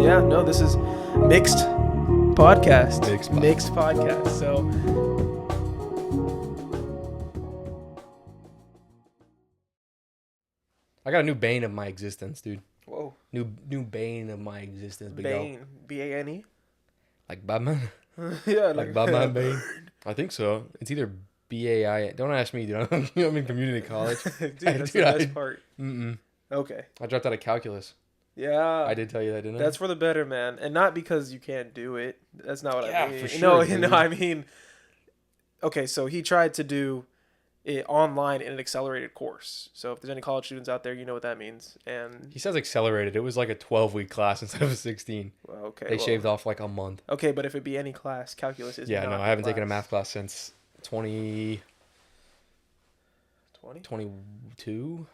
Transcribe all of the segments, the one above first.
Yeah, no, this is mixed podcast. Mixed podcast. So I got a new bane of my existence, dude. whoa. New bane of my existence, big dog. Bane. B-A-N-E? Like Batman? Yeah, Like Batman Bane? I think so. It's either B-A-I. Don't ask me, dude. I'm in community college. Dude, that's the best part. Okay. I dropped out of calculus. Yeah. I did tell you that, didn't I? That's for the better, man. And not because you can't do it. That's not what I mean. For sure, No, dude. I mean, okay, so he tried to do it online in an accelerated course. So if there's any college students out there, you know what that means. And He says accelerated. It was like a 12-week class instead of a 16. well, okay. They shaved off like a month. Okay, but if it be any class, calculus is Yeah, not no, I haven't taken a math class since 20? 22.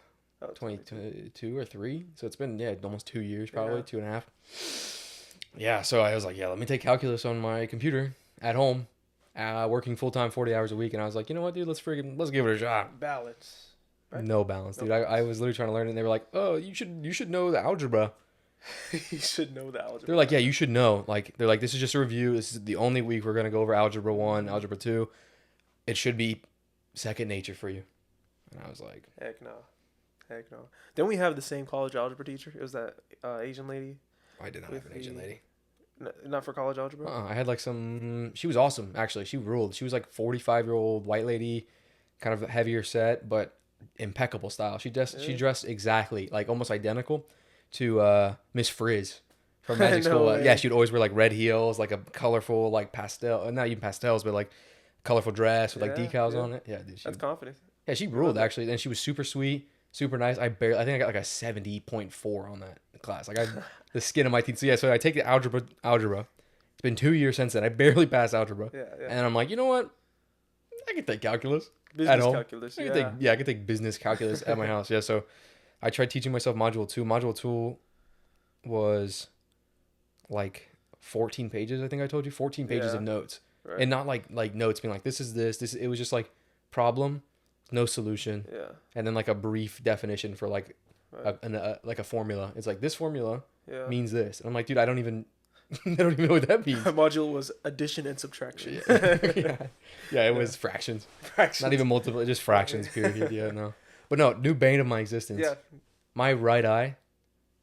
Oh, 22 or 3. So it's been, almost 2 years, probably, Yeah. 2.5. Yeah, so I was like, let me take calculus on my computer at home, working full-time 40 hours a week. And I was like, you know what, dude, let's give it a shot. Balance. Right? No balance, dude. No I was literally trying to learn it, and they were like, oh, you should know the algebra. You should know the algebra. They're like, yeah, you should know. Like, they're like, this is just a review. This is the only week we're going to go over algebra 1, algebra 2. It should be second nature for you. And I was like, Heck no. Then we have the same college algebra teacher. It was that Asian lady. I did not have an Asian lady. Not for college algebra? I had like she was awesome, actually. She ruled. She was like 45-year-old white lady, kind of heavier set, but impeccable style. She dressed exactly, like almost identical to Miss Frizz from Magic School. Yeah, she'd always wear like red heels, like a colorful, like pastel, not even pastels, but like colorful dress with like decals on it. Yeah, dude. That's confident. Yeah, she ruled actually. And she was super sweet, super nice. I think I got like a 70.4 on that class. Like the skin of my teeth. So yeah, so I take the algebra. It's been 2 years since then. I barely passed algebra. Yeah. And I'm like, you know what? I can take calculus Business at home. calculus, I can take business calculus at my house. Yeah, so I tried teaching myself module 2. Module 2 was like 14 pages, I think I told you. 14 pages of notes. Right. And not like notes being like, this is this. It was just like problem, no solution. Yeah. And then like a brief definition for like like a formula. It's like, this formula means this. And I'm like, dude, I don't even know what that means. My module was addition and subtraction. Yeah, it was fractions. Not even multiple, just fractions, period. Yeah, no. But no, new bane of my existence. Yeah. My right eye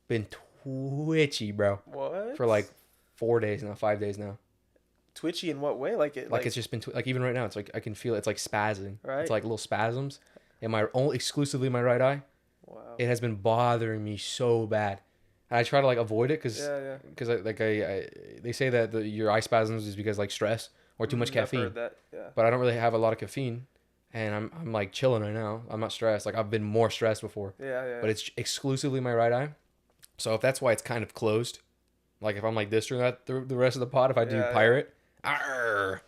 been twitchy, bro. What? For like 4 days now, 5 days now. Twitchy in what way? Like it's just been like even right now, it's like I can feel it's like spazzing. Right. It's like little spasms in my exclusively my right eye. Wow. It has been bothering me so bad. And I try to like avoid it because they say that your eye spasms is because like stress or too much caffeine. I've heard that. Yeah. But I don't really have a lot of caffeine, and I'm like chilling right now. I'm not stressed. Like I've been more stressed before. Yeah. But it's exclusively my right eye. So if that's why it's kind of closed, like if I'm like this during that the rest of the pod, if I do pirate, arr,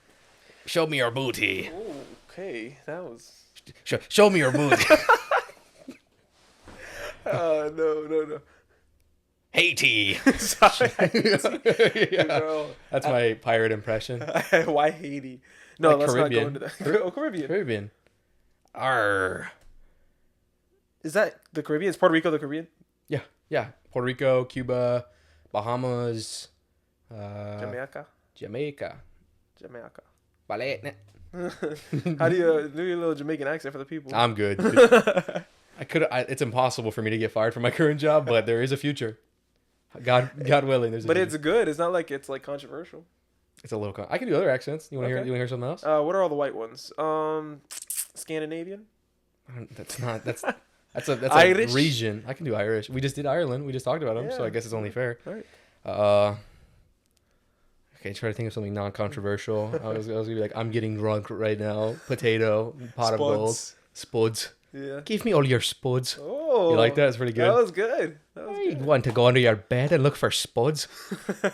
show me your booty. Ooh, okay, that was. Show me your booty. No. Haiti. Sorry. Yeah. No. That's my pirate impression. Why Haiti? No, like let's Caribbean. not go into that. Oh, Caribbean. Caribbean. Arr. Is that the Caribbean? Is Puerto Rico the Caribbean? Yeah. Puerto Rico, Cuba, Bahamas, Jamaica. Ballet. How do you do your little Jamaican accent for the people? I'm good. It's impossible for me to get fired from my current job, but there is a future. God willing, there's a But future. it's good. It's not like it's like controversial. It's a little. I can do other accents. You want to hear something else? What are all the white ones? Scandinavian. That's a Irish? region. I can do Irish. We just did Ireland. We just talked about them, so I guess it's only fair. Right. Okay, try to think of something non-controversial. I was gonna be like, I'm getting drunk right now. Potato, pot of gold, spuds. Yeah. Give me all your spuds. Oh, You like that? It's pretty good. That was good. You want to go under your bed and look for spuds?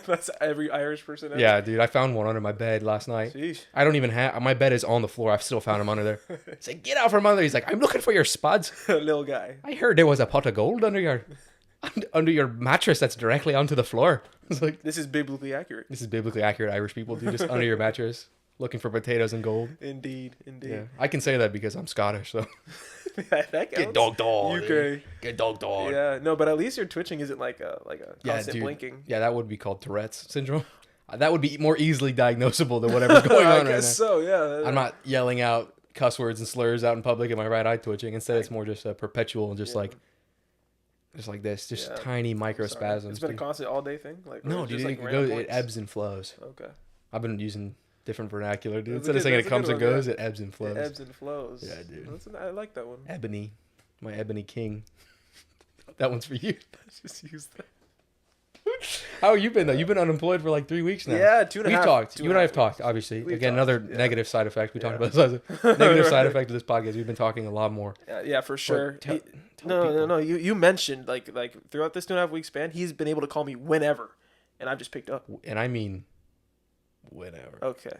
That's every Irish person ever. Yeah, dude. I found one under my bed last night. Sheesh. I don't even have... My bed is on the floor. I've still found him under there. It's like, get out from under. He's like, I'm looking for your spuds. Little guy. I heard there was a pot of gold under your mattress that's directly onto the floor. It's like, This is biblically accurate. this is biblically accurate Irish people, dude. Just under your mattress. looking for potatoes and gold. Indeed. Yeah, I can say that because I'm Scottish. So That get counts. dogged on. UK. Get dogged on. Yeah, no, but at least your twitching isn't like a Yeah, constant dude. blinking. Yeah, that would be called Tourette's syndrome. That would be more easily diagnosable than whatever's going on I right now. guess so. Yeah. I'm not yelling out cuss words and slurs out in public and my right eye twitching. Instead, it's more just a perpetual, just like this, just tiny micro Sorry. spasms. It's been a dude. constant all day thing. Like No, or dude, just, like, it random goes, it points? ebbs and flows. Okay. I've been using different vernacular, dude. That's Instead of saying that's it comes good and one, goes, yeah. it ebbs and flows. It ebbs and flows. Yeah, dude. I like that one. Ebony, my ebony king. That one's for you. Just use that. How have you been though? You've been unemployed for like 3 weeks now. Yeah, 2.5. We've talked. 2.5 You and I have weeks. talked, obviously. We've Again, talked, another yeah. negative side effect. We talked Yeah. about this. Negative side Right. effect of this podcast. We've been talking a lot more. Yeah, for sure. tell No. people. You mentioned like throughout this 2.5 week span, he's been able to call me whenever, and I've just picked up. And I mean, whenever. Okay.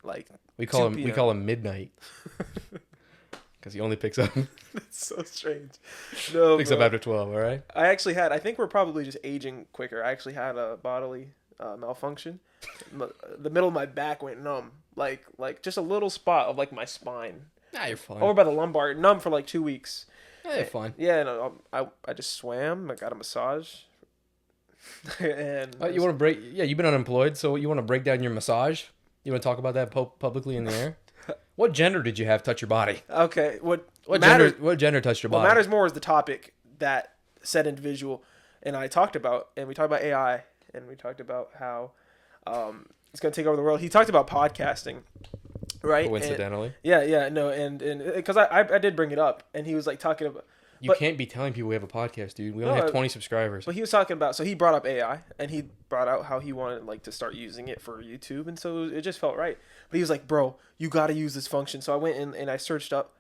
Like We call 2 him. We p.m. call him midnight. Because he only picks up That's so strange. No, picks up bro. after 12. All right. I think we're probably just aging quicker. I actually had a bodily malfunction. The middle of my back went numb, like just a little spot of like my spine Nah, you're fine. over by the lumbar, numb for like 2 weeks. Yeah, you're fine. Yeah, no, I just swam. I got a massage. And You want to break? Yeah, you've been unemployed, so you want to break down your massage? You want to talk about that publicly in the air? What gender did you have touch your body? okay, what Gender? matters? What gender touched your What body? matters more is the topic that said individual and I talked about, and we talked about AI, and we talked about how it's going to take over the world. He talked about podcasting, right? Coincidentally, and because I did bring it up, and he was like talking about. you can't be telling people we have a podcast, dude. We only No, have 20 subscribers. But he was talking about, so he brought up AI, and he brought out how he wanted like to start using it for YouTube, and so it just felt right. But he was like, bro, you got to use this function. So I went in and I searched up.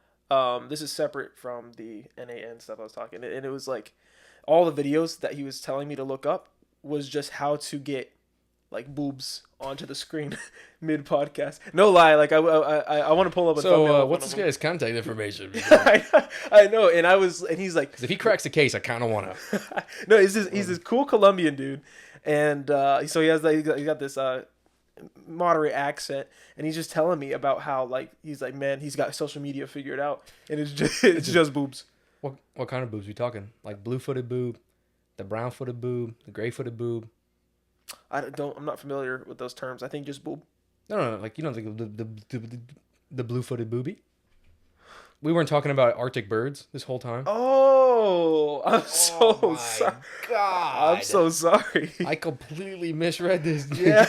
This is separate from the NAN stuff I was talking, and it was like all the videos that he was telling me to look up was just how to get like boobs onto the screen mid podcast. No lie, like I want to pull up a thumbnail. So, of what's one this of them. guy's contact information? I know, and he's like, Because if he cracks the case, I kind of want to. no, he's this cool Colombian dude, and so he has like he got this moderate accent, and he's just telling me about how like he's like, man, he's got social media figured out, and it's just boobs. What kind of boobs we talking? Like blue-footed boob, the brown-footed boob, the gray-footed boob? I'm not familiar with those terms. I think just boob. No. Like you know the blue-footed booby. We weren't talking about Arctic birds this whole time. Oh, I'm so sorry. God. I'm so sorry. I completely misread this. Yeah.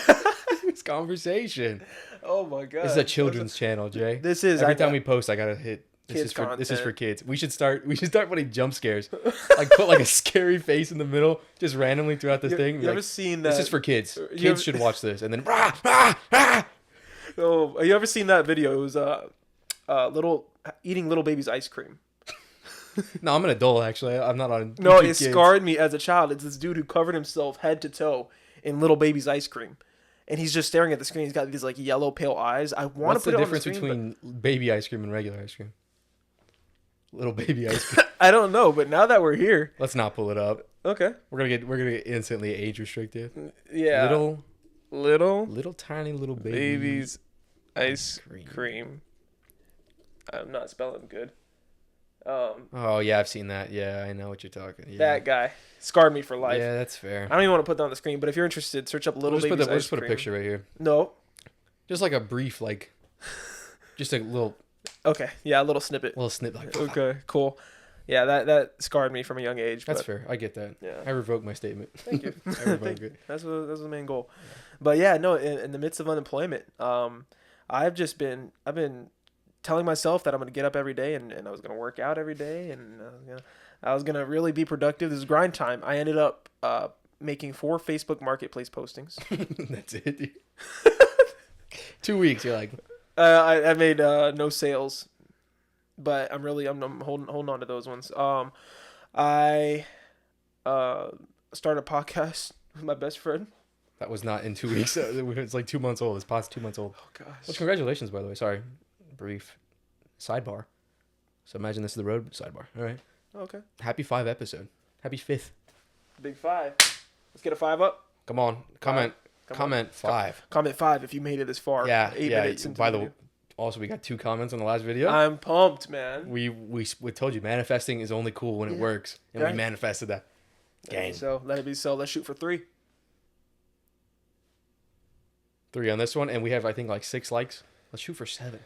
This conversation. Oh my god. This is a children's channel, Jay. This is Every time we post, I gotta hit. Kids This is for content. kids. We should start putting jump scares. Like put like a scary face in the middle, just randomly throughout this thing. You Like, ever seen that? this is for kids. You Kids ever- should watch this, and then rah, rah, rah. Oh, you ever seen that video? It was little eating little baby's ice cream. No, I'm an adult actually. I'm not on. No, YouTube it Kids. scarred me as a child. It's this dude who covered himself head to toe in little baby's ice cream, and he's just staring at the screen. He's got these like yellow pale eyes. I want to What's put the it difference on the screen, between baby ice cream and regular ice cream? Little baby ice cream. but I don't know. But now that we're here, Let's not pull it up. okay, We're gonna get instantly age restricted. yeah, Little tiny little baby's ice cream. cream. I'm not spelling good. Oh yeah, I've seen that. Yeah, I know what you're talking. Yeah. That guy scarred me for life. Yeah, that's fair. I don't even want to put that on the screen, but if you're interested, search up little baby's We'll ice just put a cream. picture right here. No. Just like a brief, like, just a little Okay. Yeah, a little snippet. snip. Like, Okay. Cool. Yeah, that scarred me from a young age. that's but fair. I get that. Yeah. I revoke my statement. Thank you. I revoke Thank you. it. That's the main goal. But yeah, no. In the midst of unemployment, I've been telling myself that I'm gonna get up every day and I was gonna work out every day and I was gonna really be productive. This is grind time. I ended up making 4 Facebook Marketplace postings. That's it. Dude. 2 weeks. You're like, I made no sales, but I'm holding on to those ones. I started a podcast with my best friend. that was not in 2 weeks. It's like 2 months old. It's past 2 months old. Oh gosh. Well, congratulations, by the way. Sorry, brief sidebar. So imagine this is the road sidebar. All right. Okay. Happy 5 episode. Happy 5th. Big 5. Let's get a 5 up. Come on, comment. Comment 5. Comment 5 if you made it this far. Yeah, 8 minutes into the video. Also, we got 2 comments on the last video. I'm pumped, man. We told you manifesting is only cool when it works, and we manifested that. Gang. So let it be so. Let's shoot for 3. 3 on this one, and we have I think like 6 likes. Let's shoot for 7.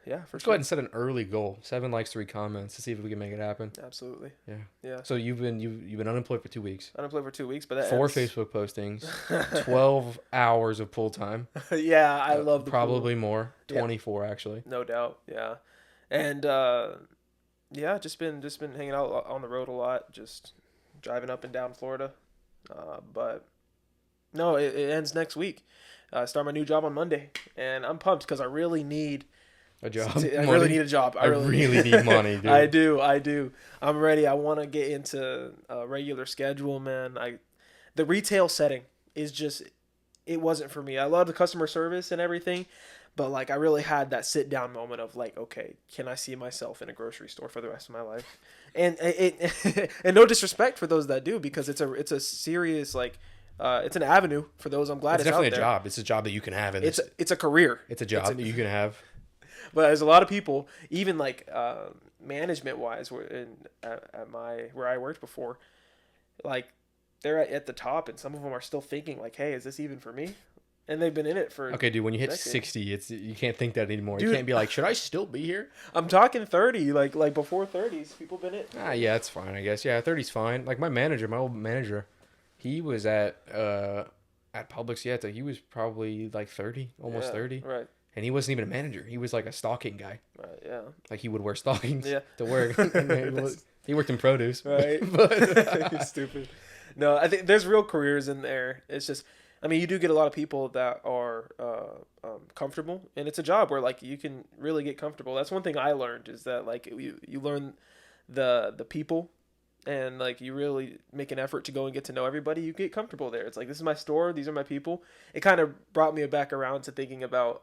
Yeah, for Let's sure. go ahead and set an early goal. 7 likes, 3 comments to see if we can make it happen. Absolutely. Yeah. So you've been unemployed for 2 weeks. Unemployed for 2 weeks, but that 4 ends. Facebook postings, 12 hours of pool time. Yeah, I love the probably pool. more. 24 actually. No doubt. Yeah, and just been hanging out on the road a lot, just driving up and down Florida. But no, it ends next week. I start my new job on Monday, and I'm pumped because I really need a job. I really need a job. I really need money, dude. I do. I'm ready. I want to get into a regular schedule, man. The retail setting is just, it wasn't for me. I love the customer service and everything, but like I really had that sit down moment of like, okay, can I see myself in a grocery store for the rest of my life? And and no disrespect for those that do, because it's a serious like. It's an avenue for those. I'm glad it's definitely out there. a job. It's a job that you can have. It's a career. It's a job that you can have. But there's a lot of people, even like management wise, where I worked before, like they're at the top, and some of them are still thinking like, hey, is this even for me? And they've been in it for okay, dude. When you hit 60, you can't think that anymore. Dude, you can't be like, should I still be here? I'm talking 30, like before 30s, people been it. Yeah, that's fine, I guess. Yeah, 30's fine. Like my old manager. He was at Publix yet. So he was probably like 30, almost 30. Right. And he wasn't even a manager. He was like a stocking guy. Right, yeah. Like he would wear stockings to work. He worked in produce. Right. But you're stupid. No, I think there's real careers in there. It's just, I mean, you do get a lot of people that are comfortable, and it's a job where like you can really get comfortable. That's one thing I learned, is that like you learn the people. And like you really make an effort to go and get to know everybody. You get comfortable there. It's like, this is my store. These are my people. It kind of brought me back around to thinking about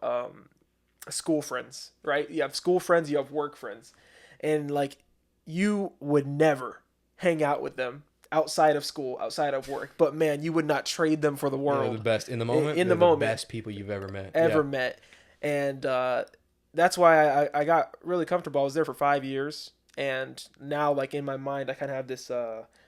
school friends, right? You have school friends, you have work friends, and like you would never hang out with them outside of school, outside of work. But man, you would not trade them for the world. They're the best in the moment. In the moment, the best people you've ever met. Met, and that's why I got really comfortable. I was there for 5 years. And now, like, in my mind, I kind of have this,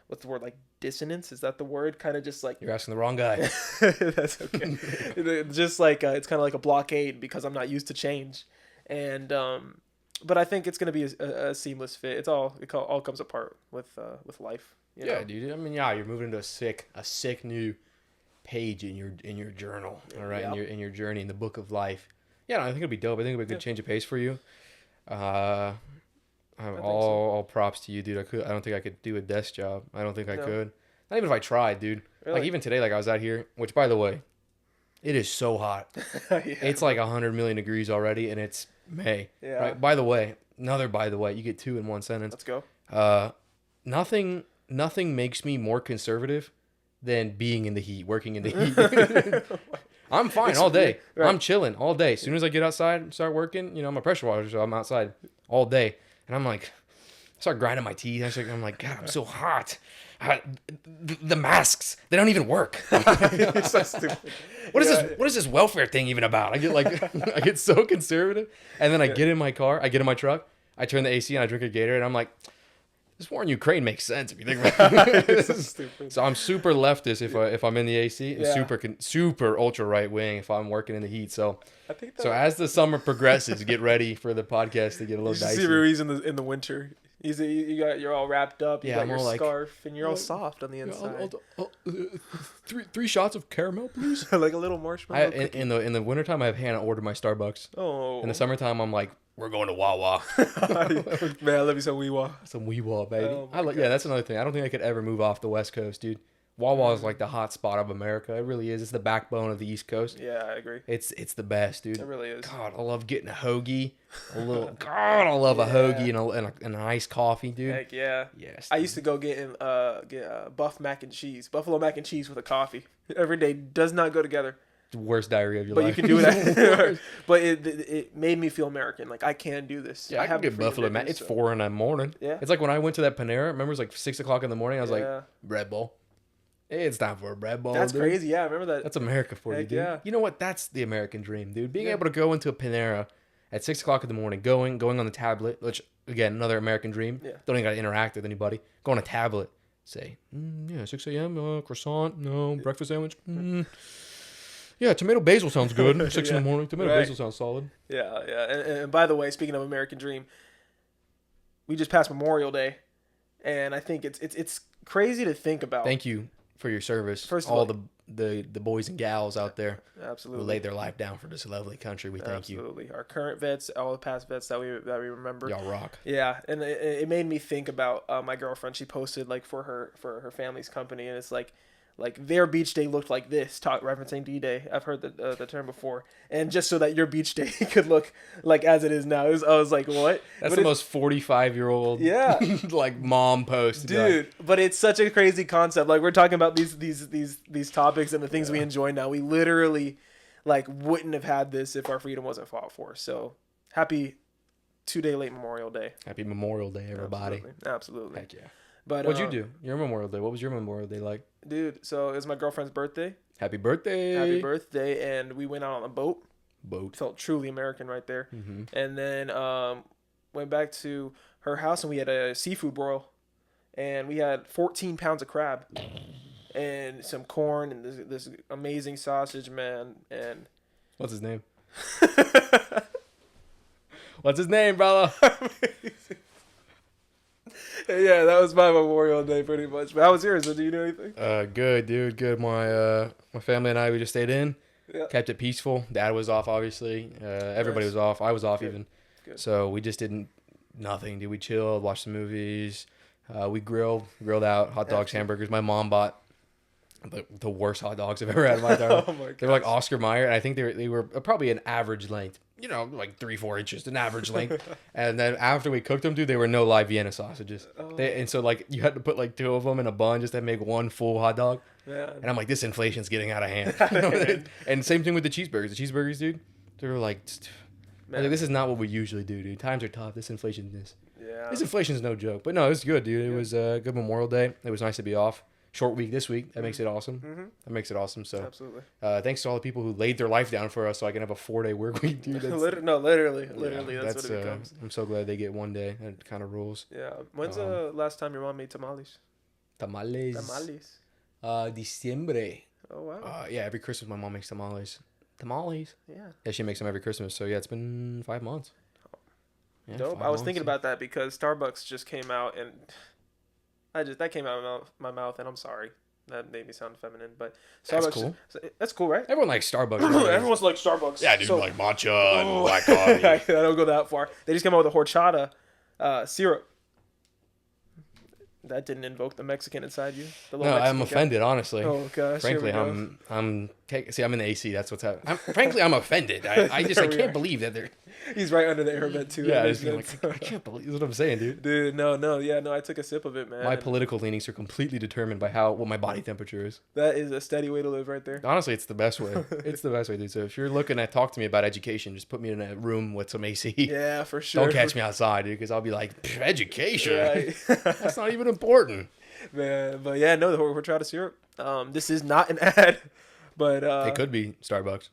what's the word, like, dissonance? Is that the word? Kind of just like... You're asking the wrong guy. That's okay. Just like, it's kind of like a blockade because I'm not used to change. And, but I think it's going to be a seamless fit. It all comes apart with life. You know? Dude. I mean, you're moving into a sick new page in your journal, all right, in your journey, in the book of life. Yeah, I think it'll be dope. I think it'll be a good change of pace for you. All props to you, dude. I don't think I could do a desk job. I don't think I could. Not even if I tried, dude. Really? Like even today, like I was out here, which by the way, it is so hot. It's like 100 million degrees already, and it's May. Yeah. Right? By the way, you get 2 in one sentence. Let's go. Nothing makes me more conservative than being in the heat, working in the heat. I'm fine all day. Right. I'm chilling all day. As soon as I get outside and start working, I'm a pressure washer, so I'm outside all day. And I'm like, I start grinding my teeth. I'm like, God, I'm so hot. The masks, they don't even work. It's so stupid. What is this welfare thing even about? I get so conservative. And then I get in my car, I get in my truck, I turn the AC and I drink a Gatorade, and I'm like, this war in Ukraine makes sense if you think about it. It's so stupid. So I'm super leftist if I'm in the AC, and super ultra right wing if I'm working in the heat. So I think so as the summer progresses, get ready for the podcast to get a little dicey. See Ruiz in the winter. You're all wrapped up. You got your scarf, and you're all soft on the inside. Three shots of caramel, please. Like a little marshmallow. In the wintertime, I have Hannah order my Starbucks. Oh. In the summertime, I'm like, we're going to Wawa. Man, I love you some Weewa. Some Weewa, baby. Oh that's another thing. I don't think I could ever move off the West Coast, dude. Wawa is like the hot spot of America. It really is. It's the backbone of the East Coast. Yeah, I agree. It's the best, dude. It really is. God, I love getting a hoagie. I love a hoagie and an iced coffee, dude. Heck yeah. Yes. I used to go get buff mac and cheese, buffalo mac and cheese with a coffee every day. Does not go together. The worst diarrhea of your life. But you can do it. But it made me feel American. Like, I can do this. Yeah, I can get buffalo mac. It's 4 in the morning. Yeah. It's like when I went to that Panera. Remember, it was like 6 o'clock in the morning. I was like, Red Bull. It's time for a bread bowl. That's dude. crazy. Yeah, I remember that. That's America for you, Heck dude. yeah. You know what? That's the American dream, dude. Being Yeah. able to go into a Panera at 6 o'clock in the morning, going on the tablet, which again, another American dream. Yeah. Don't even got to interact with anybody. Go on a tablet. Say, yeah, 6 a.m. Croissant, no breakfast sandwich. Yeah, tomato basil sounds good. 6 in the morning. Tomato basil sounds solid. Yeah, yeah. And by the way, speaking of American Dream, we just passed Memorial Day, and I think it's crazy to think about. Thank you for your service. First of all all, the boys and gals out there absolutely who laid their life down for this lovely country. We thank you. Absolutely, our current vets, all the past vets that we remember. Y'all rock. Yeah, and it made me think about my girlfriend. She posted like for her family's company, and it's like their beach day looked like this, referencing D-Day. I've heard the term before, and just so that your beach day could look like as it is now. I was like, what? That's but the most 45-year-old yeah, like mom post, dude. But it's such a crazy concept. Like we're talking about these topics and the things we enjoy now. We literally like wouldn't have had this if our freedom wasn't fought for. So happy 2-day late Memorial Day. Happy Memorial Day, everybody. Absolutely. Heck yeah. But What'd you do? Your Memorial Day. What was your Memorial Day like? dude? So it was my girlfriend's birthday. Happy birthday. Happy birthday! And we went out on a boat. Boat. Felt truly American right there. Mm-hmm. And then went back to her house and we had a seafood broil, and we had 14 pounds of crab and some corn and this amazing sausage, man. And What's his name? What's his name, brother? yeah, that was my Memorial Day pretty much. But how was yours? Do you do anything? Good, dude. Good. My family and I, we just stayed in. Yeah. Kept it peaceful. Dad was off, obviously. Everybody was off. I was off even. Good. So we just didn't nothing. Dude, we chilled, watched some movies. We grilled out hot dogs, hamburgers. My mom bought the worst hot dogs I've ever had in my entire life. Oh my god. They were like Oscar Mayer, and I think they were probably an average length. You know, like 3-4 inches, an average length. And then after we cooked them, dude, they were no live Vienna sausages. Oh. And so like you had to put like 2 of them in a bun just to make one full hot dog. Yeah. And I'm like, this inflation's getting out of hand. And same thing with the cheeseburgers. The cheeseburgers, dude, they were like, I was like, this is not what we usually do, dude. Times are tough. This inflation is no joke. But no, it was good, dude. It was a good Memorial Day. It was nice to be off. Short week this week. That makes it awesome. Mm-hmm. That makes it awesome. So, Absolutely. Thanks to all the people who laid their life down for us, so I can have a 4-day work week, dude. Literally, Yeah, that's what it becomes. I'm so glad they get one day. It kind of rules. Yeah. When's the last time your mom made tamales? Tamales. Diciembre. Oh wow. Yeah, every Christmas my mom makes tamales. Tamales. Yeah. Yeah, she makes them every Christmas. So yeah, it's been 5 months. Yeah, Dope. 5 I was months, thinking yeah. about that because Starbucks just came out, and that came out of my mouth, and I'm sorry. That made me sound feminine, but Starbucks. That's cool. That's cool, right? Everyone likes Starbucks. nowadays. Everyone's like Starbucks. Yeah, dude, So- like matcha and black coffee. I don't go that far. They just came out with a horchata syrup. That didn't invoke the Mexican inside you. The No, little I'm Mexican guy? offended, honestly. Oh gosh. Frankly, here we go. I'm in the AC. That's what's happening. Frankly, I'm offended. I There we can't are. believe that they're. He's right under the air vent too. Yeah, That I makes just feel sense. like I can't believe. That's what I'm saying, dude. Dude, no. I took a sip of it, man. My and political leanings are completely determined by what my body temperature is. that is a steady way to live, right there. Honestly, it's the best way. It's the best way, dude. So if you're looking to talk to me about education, just put me in a room with some AC. Yeah, for sure. Don't catch me outside, dude, because I'll be like, education. Right. That's not even important. Man, but yeah, no, the horchata syrup. This is not an ad, but It could be Starbucks.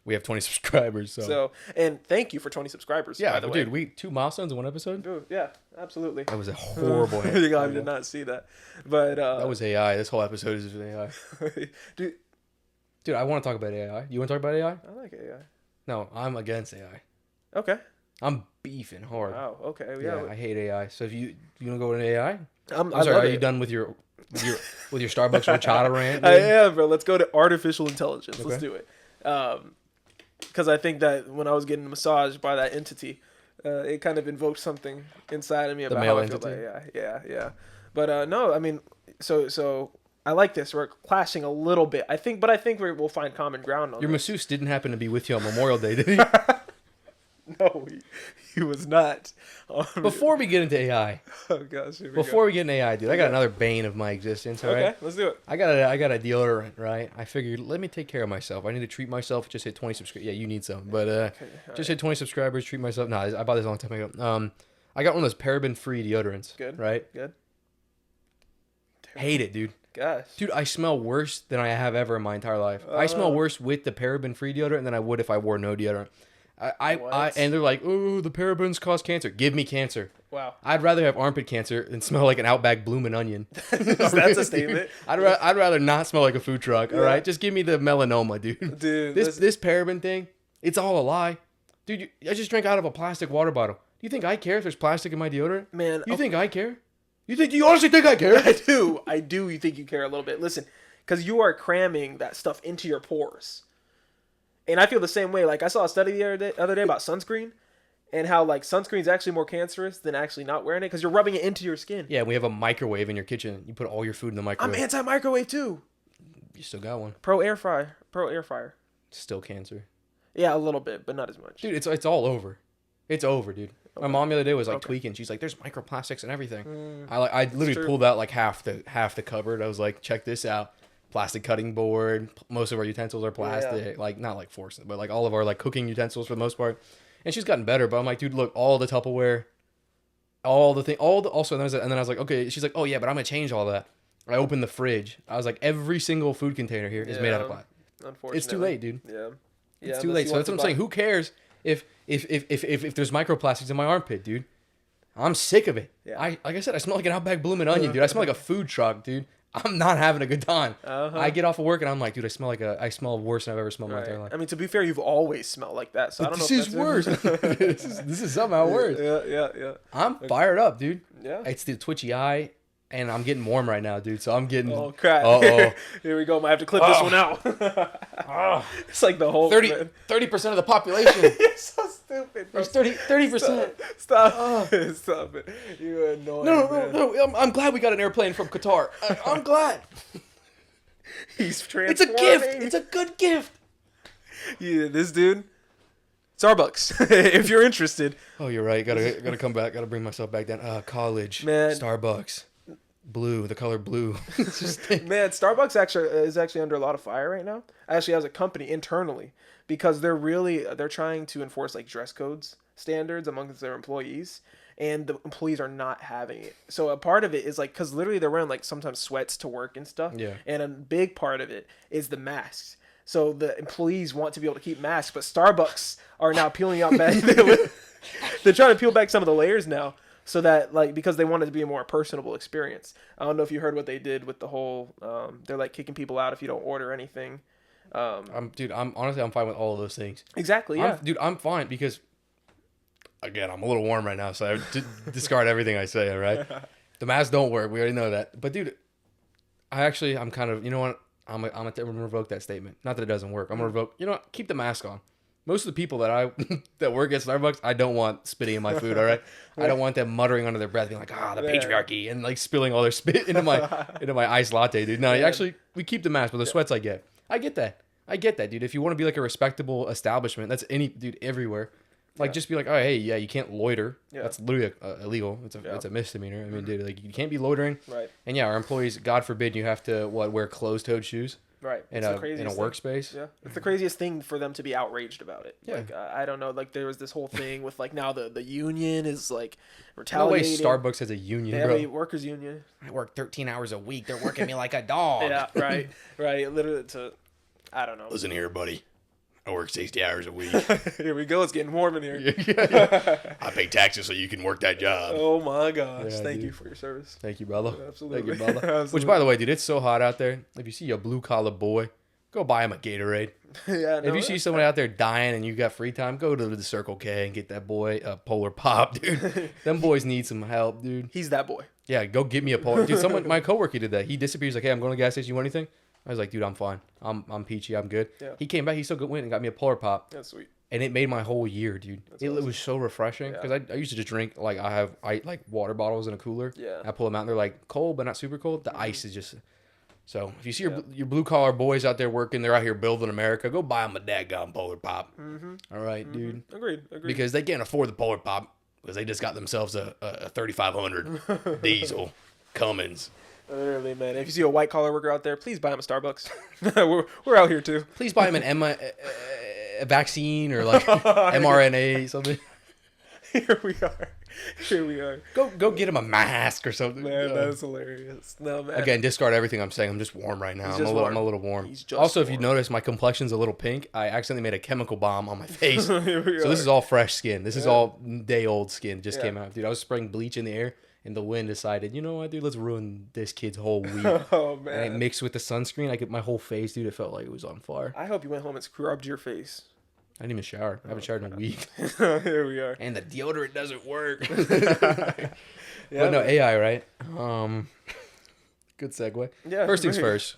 We have 20 subscribers, So, and thank you for 20 subscribers. yeah, by the way. dude, we 2 milestones in 1 episode. Dude, yeah, absolutely. That was a horrible. I did not see that, but That was AI. This whole episode is AI. dude, Dude, I want to talk about AI. You want to talk about AI? I like AI. No, I'm against AI. Okay. I'm beefing hard. Wow. Okay. Yeah, Yeah. I hate AI. So if you gonna go into AI? I I'm sorry. love Are it. you done with your Starbucks horchata rant? I dude? am, bro. Let's go to artificial intelligence. Let's Okay. do it. Because I think that when I was getting massaged by that entity, it kind of invoked something inside of me about male how I feel entity? about AI. Yeah. But no, I mean, so I like this. We're clashing a little bit. I think we'll find common ground on Your this. masseuse didn't happen to be with you on Memorial Day, did he? No, he was not. Before we get into AI, Oh gosh. Here we before we get into AI, dude, I got another bane of my existence. All go. right. Okay, let's do it. I got a deodorant, right? I figured, let me take care of myself. I need to treat myself. Just hit 20 subscribers. Yeah, you need some, but just hit 20 subscribers. Treat myself. No, I bought this a long time ago. I got one of those paraben-free deodorants. Good. Right. Good. Hate it, dude. Gosh. Dude, I smell worse than I have ever in my entire life. I smell worse with the paraben-free deodorant than I would if I wore no deodorant. And they're like, oh, the parabens cause cancer. Give me cancer. Wow. I'd rather have armpit cancer than smell like an Outback bloomin' onion. That's a statement. I'd rather not smell like a food truck. All right, just give me the melanoma, dude. Dude, this paraben thing, it's all a lie, dude. I just drank out of a plastic water bottle. Do you think I care if there's plastic in my deodorant? Man, you think I care? You honestly think I care? I do. You think you care a little bit. Listen, because you are cramming that stuff into your pores. And I feel the same way. Like, I saw a study the other day about sunscreen and how, like, sunscreen is actually more cancerous than actually not wearing it because you're rubbing it into your skin. Yeah, we have a microwave in your kitchen. You put all your food in the microwave. I'm anti-microwave, too. You still got one. Pro air fryer. Still cancer. Yeah, a little bit, but not as much. Dude, it's all over. It's over, dude. Okay. My mom the other day was like tweaking. She's like, "There's microplastics and everything." I literally pulled out like half the cupboard. I was like, "Check this out." Plastic cutting board. Most of our utensils are plastic. Yeah. Like, not like force, but like all of our like cooking utensils for the most part. And she's gotten better, but I'm like, dude, look, all the Tupperware, also, and then I was like, okay. She's like, oh yeah, but I'm gonna change all that. I opened the fridge. I was like, every single food container here is made out of plastic. Unfortunately, it's too late, dude. Yeah, it's too late. So that's what I'm saying. Who cares if there's microplastics in my armpit, dude? I'm sick of it. Yeah. Like I said, I smell like an Outback bloomin' onion, dude. I smell like a food truck, dude. I'm not having a good time. I get off of work and I'm like, dude, I smell worse than I've ever smelled in my entire life. I mean, to be fair, you've always smelled like that, so I don't know. This is worse. This is somehow worse. Yeah. I'm fired up, dude. Yeah. It's the twitchy eye, and I'm getting warm right now, dude. So I'm getting. Oh crap! Here we go. I have to clip this one out. It's like the whole 30% of the population. You're so stupid. Bro. There's 30%. Stop it. You're annoying. No. I'm glad we got an airplane from Qatar. I'm glad. He's transforming. It's a gift. It's a good gift. Yeah, this dude. Starbucks, if you're interested. Oh, you're right. Gotta come back. Gotta bring myself back down. College. Man. Starbucks. Blue, the color blue. Man, Starbucks is actually under a lot of fire right now. Actually, as a company internally, because they're trying to enforce like dress codes standards amongst their employees, and the employees are not having it. So a part of it is like, because literally they're wearing like sometimes sweats to work and stuff. Yeah. And a big part of it is the masks. So the employees want to be able to keep masks, but Starbucks are now peeling out back. They're trying to peel back some of the layers now. So that, like, because they want it to be a more personable experience. I don't know if you heard what they did with the whole, they're like kicking people out if you don't order anything. I'm fine with all of those things. Exactly, yeah. I'm fine because, again, I'm a little warm right now, so I discard everything I say, all right? The masks don't work. We already know that. But, dude, I'm kind of, you know what? I'm going to revoke that statement. Not that it doesn't work. I'm going to revoke, you know what? Keep the mask on. Most of the people that work at Starbucks, I don't want spitting in my food, all right? I don't want them muttering under their breath, being like, the patriarchy, and like spilling all their spit into my iced latte, dude. No, actually, we keep the mask, but the sweats I get that, dude. If you want to be like a respectable establishment, that's dude, everywhere. Like, just be like, oh, hey, yeah, you can't loiter. Yeah. That's literally illegal. It's a misdemeanor. I mean, dude, like, you can't be loitering. Right. And yeah, our employees, God forbid, you have to wear closed-toed shoes. Right. In a workspace. Yeah. It's the craziest thing for them to be outraged about it. Yeah. Like, I don't know. Like, there was this whole thing with, like, now the union is, like, retaliating. No way Starbucks has a union, they bro. have a workers' union. I work 13 hours a week. They're working me like a dog. Yeah, right. Literally, I don't know. Listen here, buddy. I work 60 hours a week. Here we go. It's getting warm in here. Yeah. I pay taxes so you can work that job. Oh, my gosh. Yeah, Thank you for your service. Thank you, brother. Absolutely. Thank you, brother. Which, by the way, dude, it's so hot out there. If you see a blue-collar boy, go buy him a Gatorade. Yeah. If you see someone out there dying and you got free time, go to the Circle K and get that boy a Polar Pop, dude. Them boys need some help, dude. He's that boy. Yeah, go get me a Polar. Dude, my coworker did that. He disappears like, hey, I'm going to the gas station. You want anything? I was like, dude, I'm fine. I'm peachy. I'm good. Yeah. He came back. He still went and got me a Polar Pop. That's sweet. And it made my whole year, dude. It was so refreshing. Because I used to just drink, like, I like water bottles in a cooler. Yeah. I pull them out and they're like cold, but not super cold. The ice is just... So if you see your blue-collar boys out there working, they're out here building America, go buy them a daggone Polar Pop. Mm-hmm. All right, dude? Agreed. Because they can't afford the Polar Pop because they just got themselves a 3500 diesel Cummins. Literally, man. If you see a white-collar worker out there, please buy him a Starbucks. we're out here, too. Please buy him a vaccine or, like, mRNA, something. Here we are. Here we are. Go get him a mask or something. Man, that's hilarious. No, man. Again, discard everything I'm saying. I'm just warm right now. I'm a little warm. Also, if you notice, my complexion's a little pink. I accidentally made a chemical bomb on my face. So this is all fresh skin. This is all day-old skin. Just came out. Dude, I was spraying bleach in the air, and the wind decided, you know what, dude? Let's ruin this kid's whole week. Oh, man. And it mixed with the sunscreen. I get my whole face, dude. It felt like it was on fire. I hope you went home and scrubbed your face. I didn't even shower. I haven't showered in a week. Here we are. And the deodorant doesn't work. Yeah, but no, AI, right? Good segue. Yeah. First things first.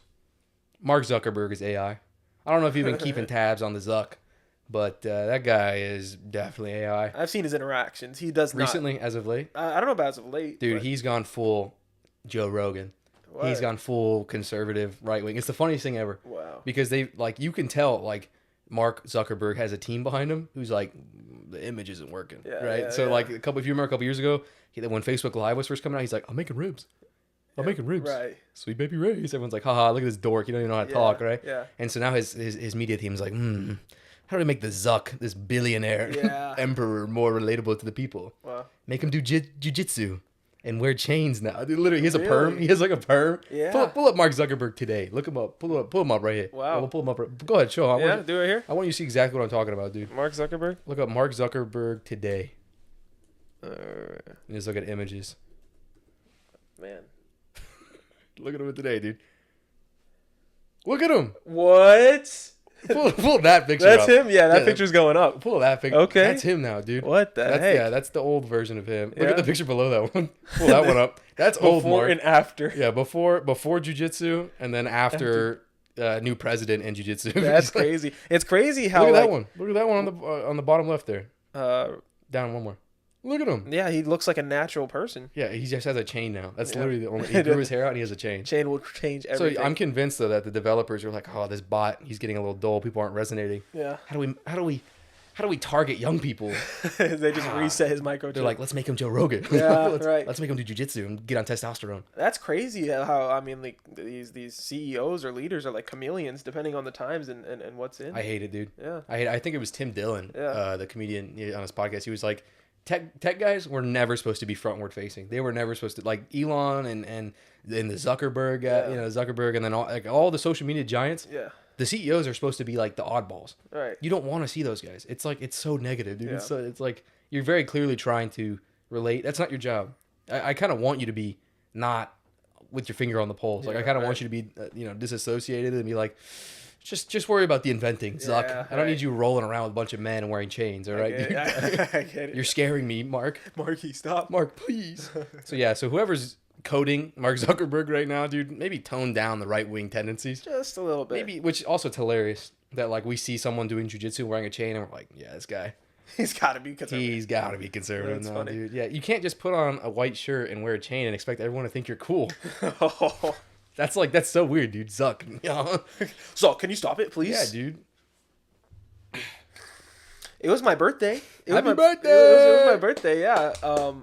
Mark Zuckerberg is AI. I don't know if you've been keeping tabs on the Zuck, but that guy is definitely AI. I've seen his interactions. He does recently, as of late. I don't know about as of late. Dude, but... he's gone full Joe Rogan. What? He's gone full conservative right wing. It's the funniest thing ever. Wow. Because they you can tell Mark Zuckerberg has a team behind him who's like, the image isn't working, right? So if you remember a couple years ago, when Facebook Live was first coming out, he's like, I'm making ribs. I'm making ribs. Right. Sweet baby Ruiz. Everyone's like, haha, look at this dork. You don't even know how to talk, right? Yeah. And so now his media team's like, how do we make the Zuck, this billionaire emperor, more relatable to the people? Wow. Make him do jujitsu and wear chains now. Dude, literally, he has a perm. He has like a perm. Yeah. Pull up Mark Zuckerberg today. Look him up. Pull him up right here. Wow. We'll pull him up. Go ahead, show him. Yeah, do it here. I want you to see exactly what I'm talking about, dude. Mark Zuckerberg? Look up Mark Zuckerberg today. And just look at images. Man. Look at him today, dude. Look at him. What? Pull that picture That's up. him? Yeah, that picture's going up. Pull that picture. Okay. That's him now, dude. What the heck? Yeah, that's the old version of him. Look at the picture below that one. Pull that one up. That's old Mark. Before and after. Yeah, before jiu-jitsu and then after new president and jiu-jitsu. That's crazy. It's crazy how... Look at that one. Look at that one on the bottom left there. Down one more. Look at him. Yeah, he looks like a natural person. Yeah, he just has a chain now. That's literally the only... He grew his hair out and he has a chain. Chain will change everything. So I'm convinced, though, that the developers are like, oh, this bot, he's getting a little dull. People aren't resonating. Yeah. How do we target young people? They just reset his microchip. They're like, let's make him Joe Rogan. Yeah, let's make him do jiu-jitsu and get on testosterone. That's crazy how, I mean, like, these CEOs or leaders are like chameleons depending on the times and what's in. I hate it, dude. Yeah. I think it was Tim Dillon, the comedian on his podcast. He was like, Tech guys were never supposed to be frontward facing. They were never supposed to, like Elon and the Zuckerberg, Zuckerberg, and then all the social media giants. Yeah, the CEOs are supposed to be like the oddballs. Right. You don't want to see those guys. It's like it's so negative, dude. Yeah. It's like you're very clearly trying to relate. That's not your job. I kind of want you to be not with your finger on the pulse. Like I kind of want you to be disassociated and be like. Just worry about the inventing, Zuck. Yeah, I don't need you rolling around with a bunch of men and wearing chains, all right? I get it. You're scaring me, Mark. Marky, stop. Mark, please. So whoever's coding Mark Zuckerberg right now, dude, maybe tone down the right-wing tendencies. Just a little bit. Maybe, which also it's hilarious that like we see someone doing jiu-jitsu wearing a chain and we're like, yeah, this guy. He's got to be conservative. He's got to be conservative now, dude. Yeah, you can't just put on a white shirt and wear a chain and expect everyone to think you're cool. That's so weird, dude. Zuck. Zuck, can you stop it, please? Yeah, dude. It was my birthday. Happy birthday! It was my birthday, yeah.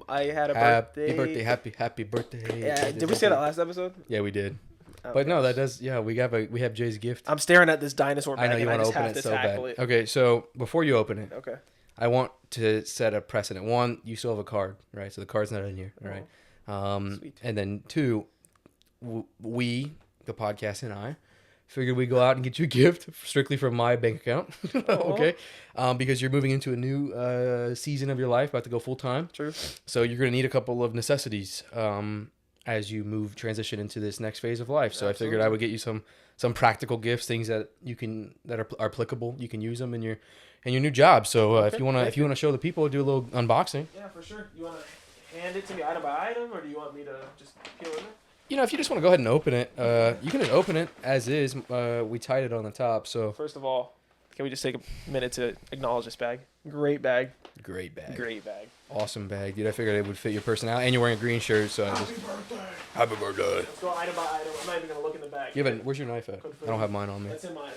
I had a birthday. Happy birthday. Yeah, did we say that last episode? Yeah, we did. Oh, but no, that does, we have Jay's gift. I'm staring at this dinosaur bag I know you want to open it so bad. Okay, so before you open it, I want to set a precedent. One, you still have a card, right? So the card's not in here, all right? Sweet. And then two, we, the podcast and I, figured we'd go out and get you a gift strictly from my bank account. Okay? Because you're moving into a new season of your life, about to go full time. True. So you're going to need a couple of necessities as you transition into this next phase of life. So Absolutely. I figured I would get you some practical gifts, things that are applicable. You can use them in your new job. So if you want to show the people, do a little unboxing. Yeah, for sure. You want to hand it to me item by item, or do you want me to just peel it in? If you just want to go ahead and open it, you can just open it as is. We tied it on the top, so... First of all, can we just take a minute to acknowledge this bag? Great bag. Great bag. Great bag. Awesome bag, dude. I figured it would fit your personality, and you're wearing a green shirt, so Happy birthday. Happy birthday. Let's go item by item. I'm not even going to look in the bag. Where's your knife at? I don't have mine on me. It's in my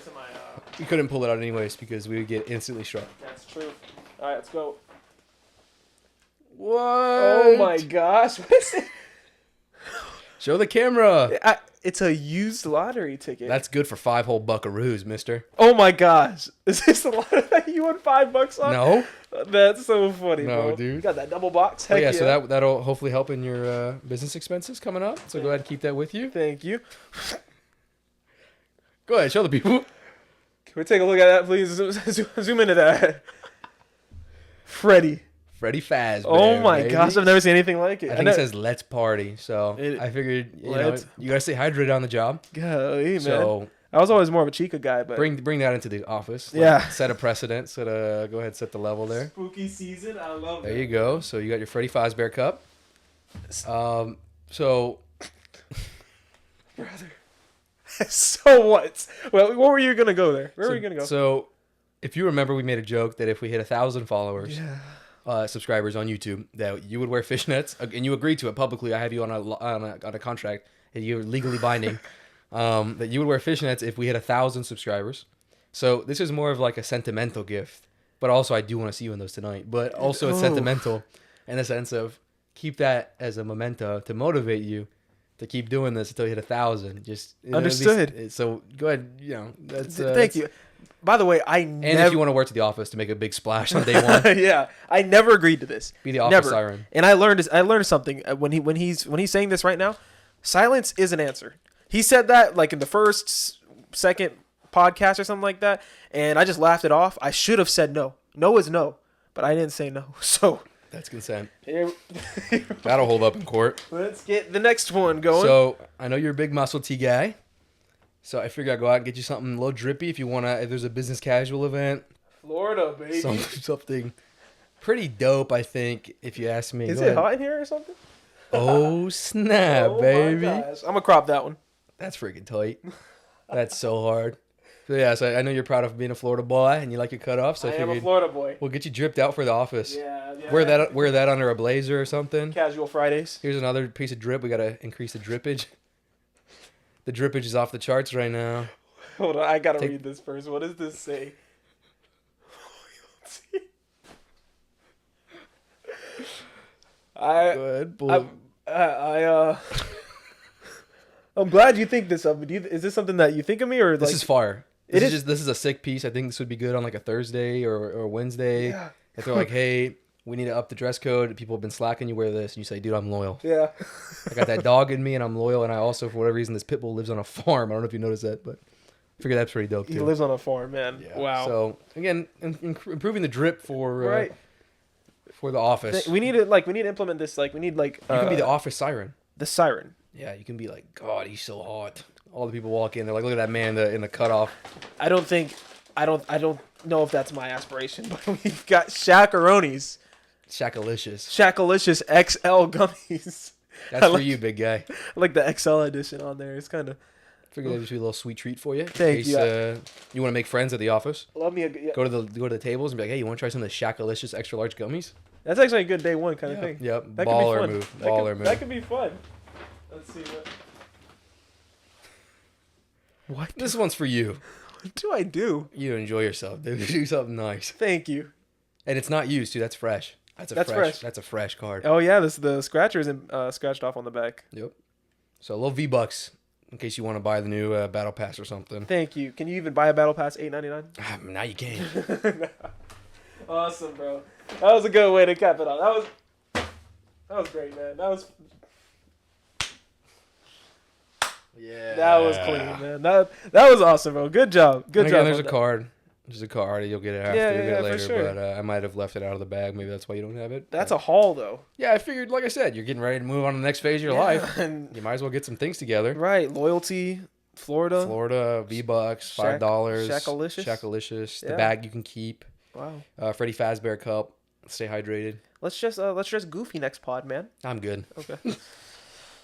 You couldn't pull it out anyways, because we would get instantly struck. That's true. All right, let's go. What? Oh, my gosh. What is it? Show the camera. It's a used lottery ticket. That's good for 5 whole buckaroos, mister. Oh my gosh. Is this the lottery that you won $5 on? No? That's so funny, No, bro. dude. You got that double box? Oh, Heck yeah, yeah. so that'll hopefully help in your business expenses coming up. So go ahead and keep that with you. Thank you. Go ahead, show the people. Can we take a look at that, please? Zoom into that. Freddy. Freddy Fazbear. Oh my baby. gosh, I've never seen anything like it. I think it says "Let's party," so It- I figured you let's- gotta stay hydrated on the job. Golly, man. So I was always more of a Chica guy, but bring that into the office. Yeah. Set a precedent. Go ahead, set the level there. spooky season, I love There you go. So you got your Freddy Fazbear cup. So brother. So what? Well, what were you gonna go there? Where were you gonna go? So if you remember, we made a joke that if we hit 1,000 followers. Yeah. Subscribers on YouTube, that you would wear fishnets, and you agreed to it publicly. I have you on a contract, and you're legally binding, that you would wear fishnets if we hit 1,000 subscribers. So this is more of like a sentimental gift, but also I do want to see you in those tonight. But also it's sentimental in the sense of keep that as a memento to motivate you to keep doing this until you hit 1,000. Just Understood. So go ahead. That's Thank you. By the way, And if you want to work to the office to make a big splash on day one, yeah, I never agreed to this. be the office Never. siren. And I learned something when he's saying this right now. Silence is an answer. He said that like in the second podcast or something like that, and I just laughed it off. I should have said no. No is no, but I didn't say no. So That's consent. here- That'll hold up in court. let's get the next one going. So I know you're a big muscle tee guy. So I figured I'd go out and get you something a little drippy if there's a business casual event. Florida, baby. Something pretty dope, I think, if you ask me. Is Go it ahead. hot in here or something? Oh, snap, Oh my baby. gosh. I'm gonna crop that one. That's freaking tight. That's so hard. So yeah, so I know you're proud of being a Florida boy and you like your cut off. So I I am a figured Florida boy. we'll get you dripped out for the office. Yeah. Wear that under a blazer or something. Casual Fridays. Here's another piece of drip. We gotta increase the drippage. The drippage is off the charts right now. Hold on, I gotta read this first. What does this say? Good. I'm glad you think this of me. Is this something that you think of me, or This like is fire. It This is a sick piece. I think this would be good on like a Thursday or Wednesday. Yeah. If they're like, hey, we need to up the dress code. People have been slacking. You wear this, and you say, dude, I'm loyal. Yeah. I got that dog in me, and I'm loyal. And I also, for whatever reason, this pit bull lives on a farm. I don't know if you noticed that, but I figure that's pretty dope too. He lives on a farm, man. Yeah. Wow. So again, improving the drip for Right. For the office. We need to implement this. Like we need like You can be the office siren. the siren. Yeah, you can be like, God, he's so hot. All the people walk in, they're like, look at that man in the cutoff. I don't know if that's my aspiration, but we've got Shaqaronis. Shackalicious. Shackalicious XL gummies. That's I for like- you, big guy. I like the XL edition on there. It's kind of Figured that'd just be a little sweet treat for you. Thank in case, you. You want to make friends at the office. love me a good. Yeah. Go to the tables and be like, hey, you want to try some of the Shackalicious extra large gummies? That's actually a good day one kind of thing. Yep. That could be Baller fun. move. That Baller could, move. That could be fun. Let's see what This one's for you. do I do? You enjoy yourself, dude. Do something nice. Thank you. And it's not used, too. That's fresh. That's fresh. That's a fresh card. Oh yeah, the scratcher is scratched off on the back. Yep. So a little V-Bucks in case you want to buy the new Battle Pass or something. Thank you. Can you even buy a battle pass $8.99? Now you can. Awesome, bro. That was a good way to cap it off. That was great, man. Yeah. That was clean, man. That was awesome, bro. Good job. Good And job. again, there's on a that. card. There's a card. You'll get it after. Yeah, You'll get yeah, it for later. sure. But I might have left it out of the bag. Maybe that's why you don't have it. That's But- a haul, though. Yeah, I figured, like I said, you're getting ready to move on to the next phase of your life. And, You might as well get some things together. right. Loyalty, Florida. Florida, V-Bucks, Shack- $5. Shackalicious? Shackalicious. The Yeah. bag you can keep. Wow. Freddy Fazbear cup. Stay hydrated. Let's just goofy next pod, man. I'm good. Okay.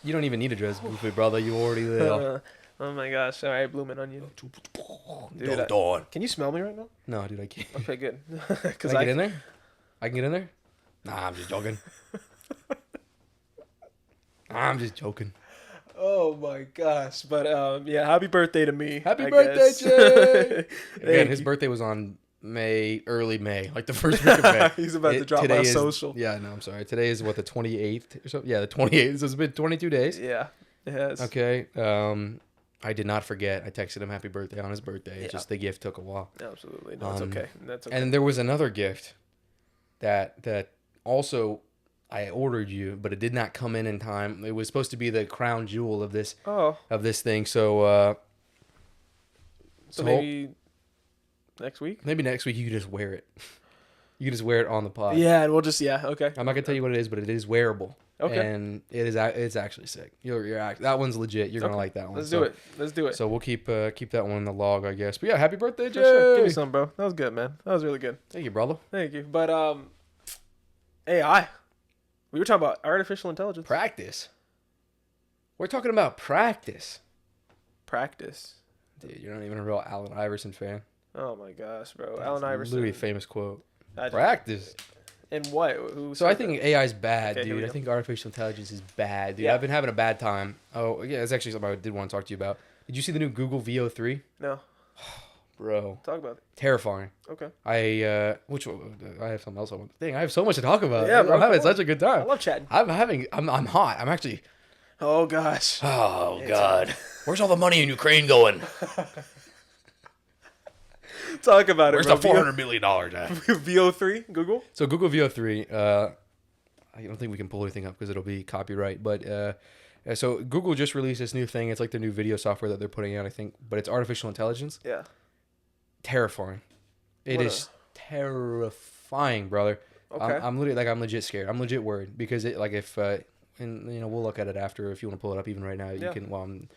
You don't even need a dress, goofy brother. You already there. Oh my gosh. All right, blooming onion. Dude, Don't dawn. Can you smell me right now? No, dude, I can't. Okay, good. Can Because I get in there? I can get in there? Nah, I'm just joking. I'm just joking. Oh my gosh. But yeah, happy birthday to me. Happy I birthday, guess. Jay! Again, Thank his you. birthday was on early May, like the first week of May. He's about to drop today my is- social. Yeah, no, I'm sorry. Today is what, the 28th or something? Yeah, the 28th. So it's been 22 days. Yeah. It has. Okay. I did not forget. I texted him happy birthday on his birthday. It's just the gift took a while. Absolutely. No, it's okay. That's okay. And there was another gift that also I ordered you, but it did not come in time. It was supposed to be the crown jewel of this thing. So maybe next week. Maybe next week you could just wear it. You can just wear it on the pod. Yeah, and we'll just okay. I'm not gonna tell you what it is, but it is wearable. Okay. And it's actually sick. That one's legit. You're gonna like that one. Let's do it. So we'll keep that one in the log, I guess. But yeah, happy birthday, Jay. Sure. Give me some, bro. That was good, man. That was really good. Thank you, brother. Thank you. But AI. We were talking about artificial intelligence. Practice. We're talking about practice. Practice. Dude, you're not even a real Allen Iverson fan. Oh my gosh, bro. That's Allen Iverson. Literally a famous quote. Practice. And what? So I think AI is bad, dude. I think artificial intelligence is bad, dude. Yeah. I've been having a bad time. Oh, yeah, it's actually something I did want to talk to you about. Did you see the new Google VO3? No. Bro. Talk about it. Terrifying. Okay. I have something else I want. Dang, I have so much to talk about. Yeah, bro. I'm having such a good time. I love chatting. I'm hot. I'm actually. Oh gosh. Oh God. Where's all the money in Ukraine going? Talk about Where's it. Where's the $400 million at? VO3, Google? So Google VO3, I don't think we can pull anything up because it'll be copyright. But so Google just released this new thing. It's like their new video software that they're putting out, I think. But it's artificial intelligence. Yeah. Terrifying. It is terrifying, brother. Okay. I'm legit scared. I'm legit worried because and we'll look at it after if you want to pull it up even right now. You can while I'm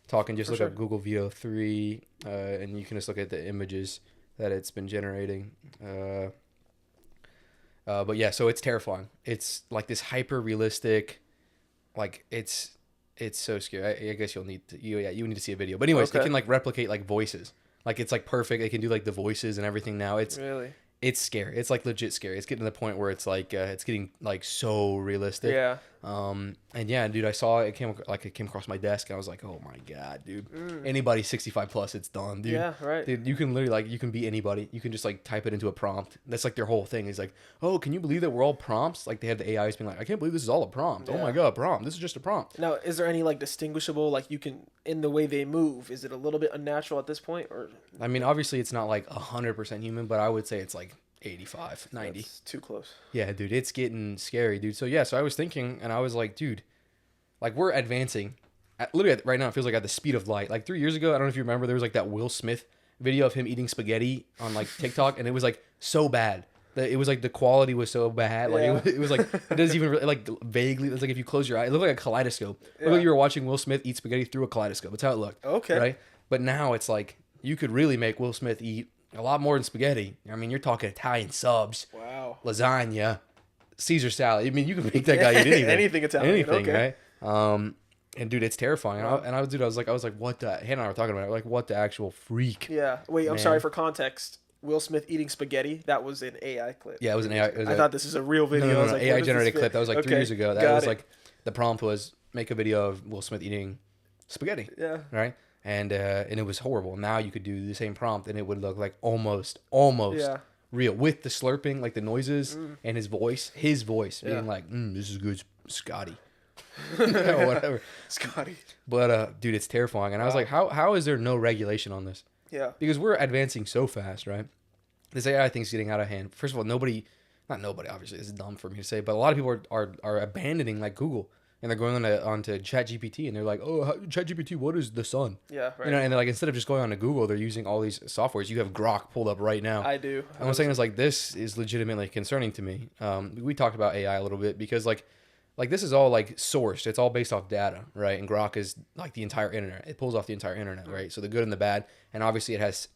talking, just look up Google VO3 and you can just look at the images that it's been generating. But yeah, so it's terrifying. It's like this hyper realistic, like it's so scary. I guess you need to see a video. But anyways, it can like replicate like voices. Like it's like perfect. It can do like the voices and everything now. It's scary. It's like legit scary. It's getting to the point where it's like it's getting like so realistic. Yeah. And yeah, dude, I saw it. It came across my desk. And I was like, oh my God, dude. Anybody 65 plus, it's done, dude. Yeah, right. Dude, you can literally you can be anybody. You can just like type it into a prompt. That's like their whole thing. Is like, oh, can you believe that we're all prompts? Like they have the AIs being like, I can't believe this is all a prompt. Yeah. Oh my God, prompt. This is just a prompt. Now, is there any like distinguishable, like you can in the way they move? Is it a little bit unnatural at this point, or? I mean, obviously it's not like 100% human, but I would say it's like 85, 90. That's too close. Yeah, dude, it's getting scary, dude. So I was thinking, and I was like, dude, like we're advancing. Literally right now, it feels like at the speed of light. Like 3 years ago, I don't know if you remember, there was like that Will Smith video of him eating spaghetti on like TikTok, and it was like so bad. It was like the quality was so bad. Like it was like it doesn't even really, like vaguely. It's like if you close your eye, it looked like a kaleidoscope. It looked like you were watching Will Smith eat spaghetti through a kaleidoscope. That's how it looked. Okay. Right. But now it's like you could really make Will Smith eat a lot more than spaghetti. I mean, you're talking Italian subs, lasagna, Caesar salad. I mean, you can make that guy eat anything. Anything Italian. Right? And dude, it's terrifying. I was like, what the? Hannah and I were talking about it. Like, what the actual freak? Yeah. Wait, I'm sorry for context. Will Smith eating spaghetti. That was an AI clip. Yeah, it was an AI. I thought this is a real video. No, I was like, AI generated clip. That was like 3 years ago. That was it. like the prompt was make a video of Will Smith eating spaghetti. Yeah. Right. And it was horrible. Now you could do the same prompt and it would look like almost real with the slurping, like the noises and his voice being like, "This is good, Scotty," or whatever, Scotty. But dude, it's terrifying. And I was like, how is there no regulation on this? Yeah, because we're advancing so fast, right? This AI thing's getting out of hand. First of all, not nobody. Obviously, this is dumb for me to say, but a lot of people are abandoning like Google. And they're going onto ChatGPT, and they're like, "Oh, ChatGPT, what is the sun?" Yeah, right. You know, and they're like, instead of just going onto Google, they're using all these softwares. You have Grok pulled up right now. I do. And I'm saying is like this is legitimately concerning to me. We talked about AI a little bit because like this is all like sourced. It's all based off data, right? And Grok is like the entire internet. It pulls off the entire internet, right? So the good and the bad, and obviously it has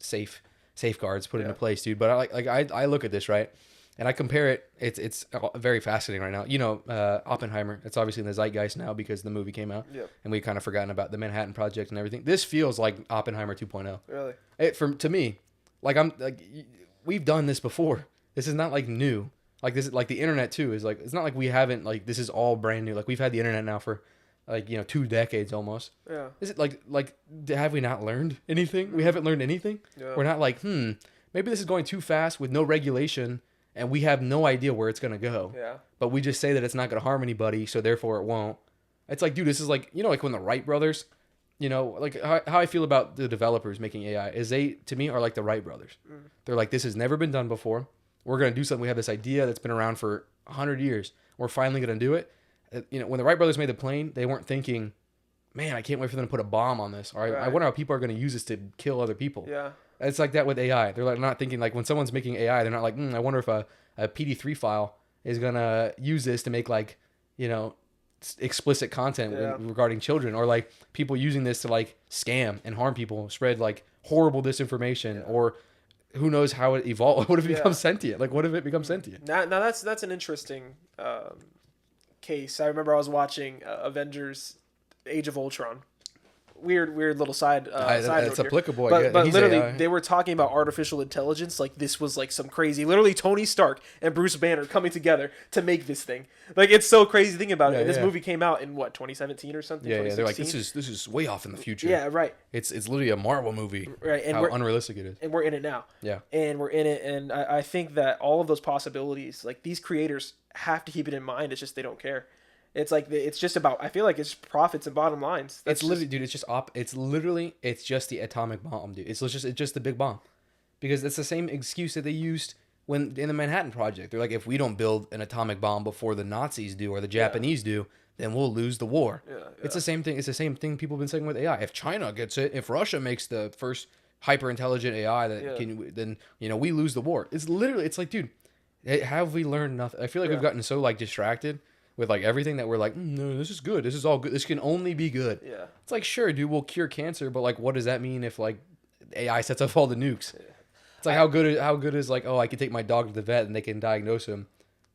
safeguards put into place, dude. But I look at this, right? And I compare it. It's very fascinating right now. You know, Oppenheimer. It's obviously in the zeitgeist now because the movie came out, and we kind of forgotten about the Manhattan Project and everything. This feels like Oppenheimer 2.0. Really? To me, we've done this before. This is not like new. Like this, like the internet too is like it's not like we haven't like this is all brand new. Like we've had the internet now for 2 decades almost. Yeah. Is it like have we not learned anything? We haven't learned anything. Yeah. We're not like maybe this is going too fast with no regulation. And we have no idea where it's going to go. Yeah. But we just say that it's not going to harm anybody, so therefore it won't. It's like, dude, this is like, you know, like when the Wright brothers, you know, like how I feel about the developers making AI is they, to me, are like the Wright brothers. They're like, this has never been done before. We're going to do something. We have this idea that's been around for 100 years. We're finally going to do it. You know, when the Wright brothers made the plane, they weren't thinking, man, I can't wait for them to put a bomb on this. Or I wonder how people are going to use this to kill other people. Yeah. It's like that with AI. They're like not thinking, like when someone's making AI, they're not like, I wonder if a PD3 file is going to use this to make like, you know, explicit content regarding children, or like people using this to like scam and harm people, spread like horrible disinformation, or who knows how it evolved. What if it becomes sentient? Like, what if it becomes sentient? Now that's an interesting case. I remember I was watching Avengers Age of Ultron. Weird little side it's note applicable, here. But literally, AI. they were talking about artificial intelligence like this was like some crazy, literally Tony Stark and Bruce Banner coming together to make this thing. Like, it's so crazy to think about it. And this movie came out in what, 2017 or something? Yeah, they're like, this is way off in the future. Yeah, right. It's literally a Marvel movie. Right, and how unrealistic it is. And we're in it now. Yeah, and we're in it, and I think that all of those possibilities, like these creators have to keep it in mind. It's just they don't care. It's like it's just about. I feel like it's profits and bottom lines. It's literally, dude. It's just It's just the atomic bomb, dude. It's just the big bomb, because it's the same excuse that they used when in the Manhattan Project. They're like, if we don't build an atomic bomb before the Nazis do or the Japanese do, then we'll lose the war. Yeah. It's the same thing. It's the same thing people have been saying with AI. If China gets it, if Russia makes the first hyper intelligent AI that can, then you know we lose the war. It's literally. It's like, dude, have we learned nothing? I feel like we've gotten so like distracted with like everything that we're like, no, this is good. This is all good. This can only be good. Yeah. It's like, sure, dude, we'll cure cancer, but like, what does that mean if like AI sets off all the nukes? Yeah. It's like how good is like, oh, I can take my dog to the vet and they can diagnose him,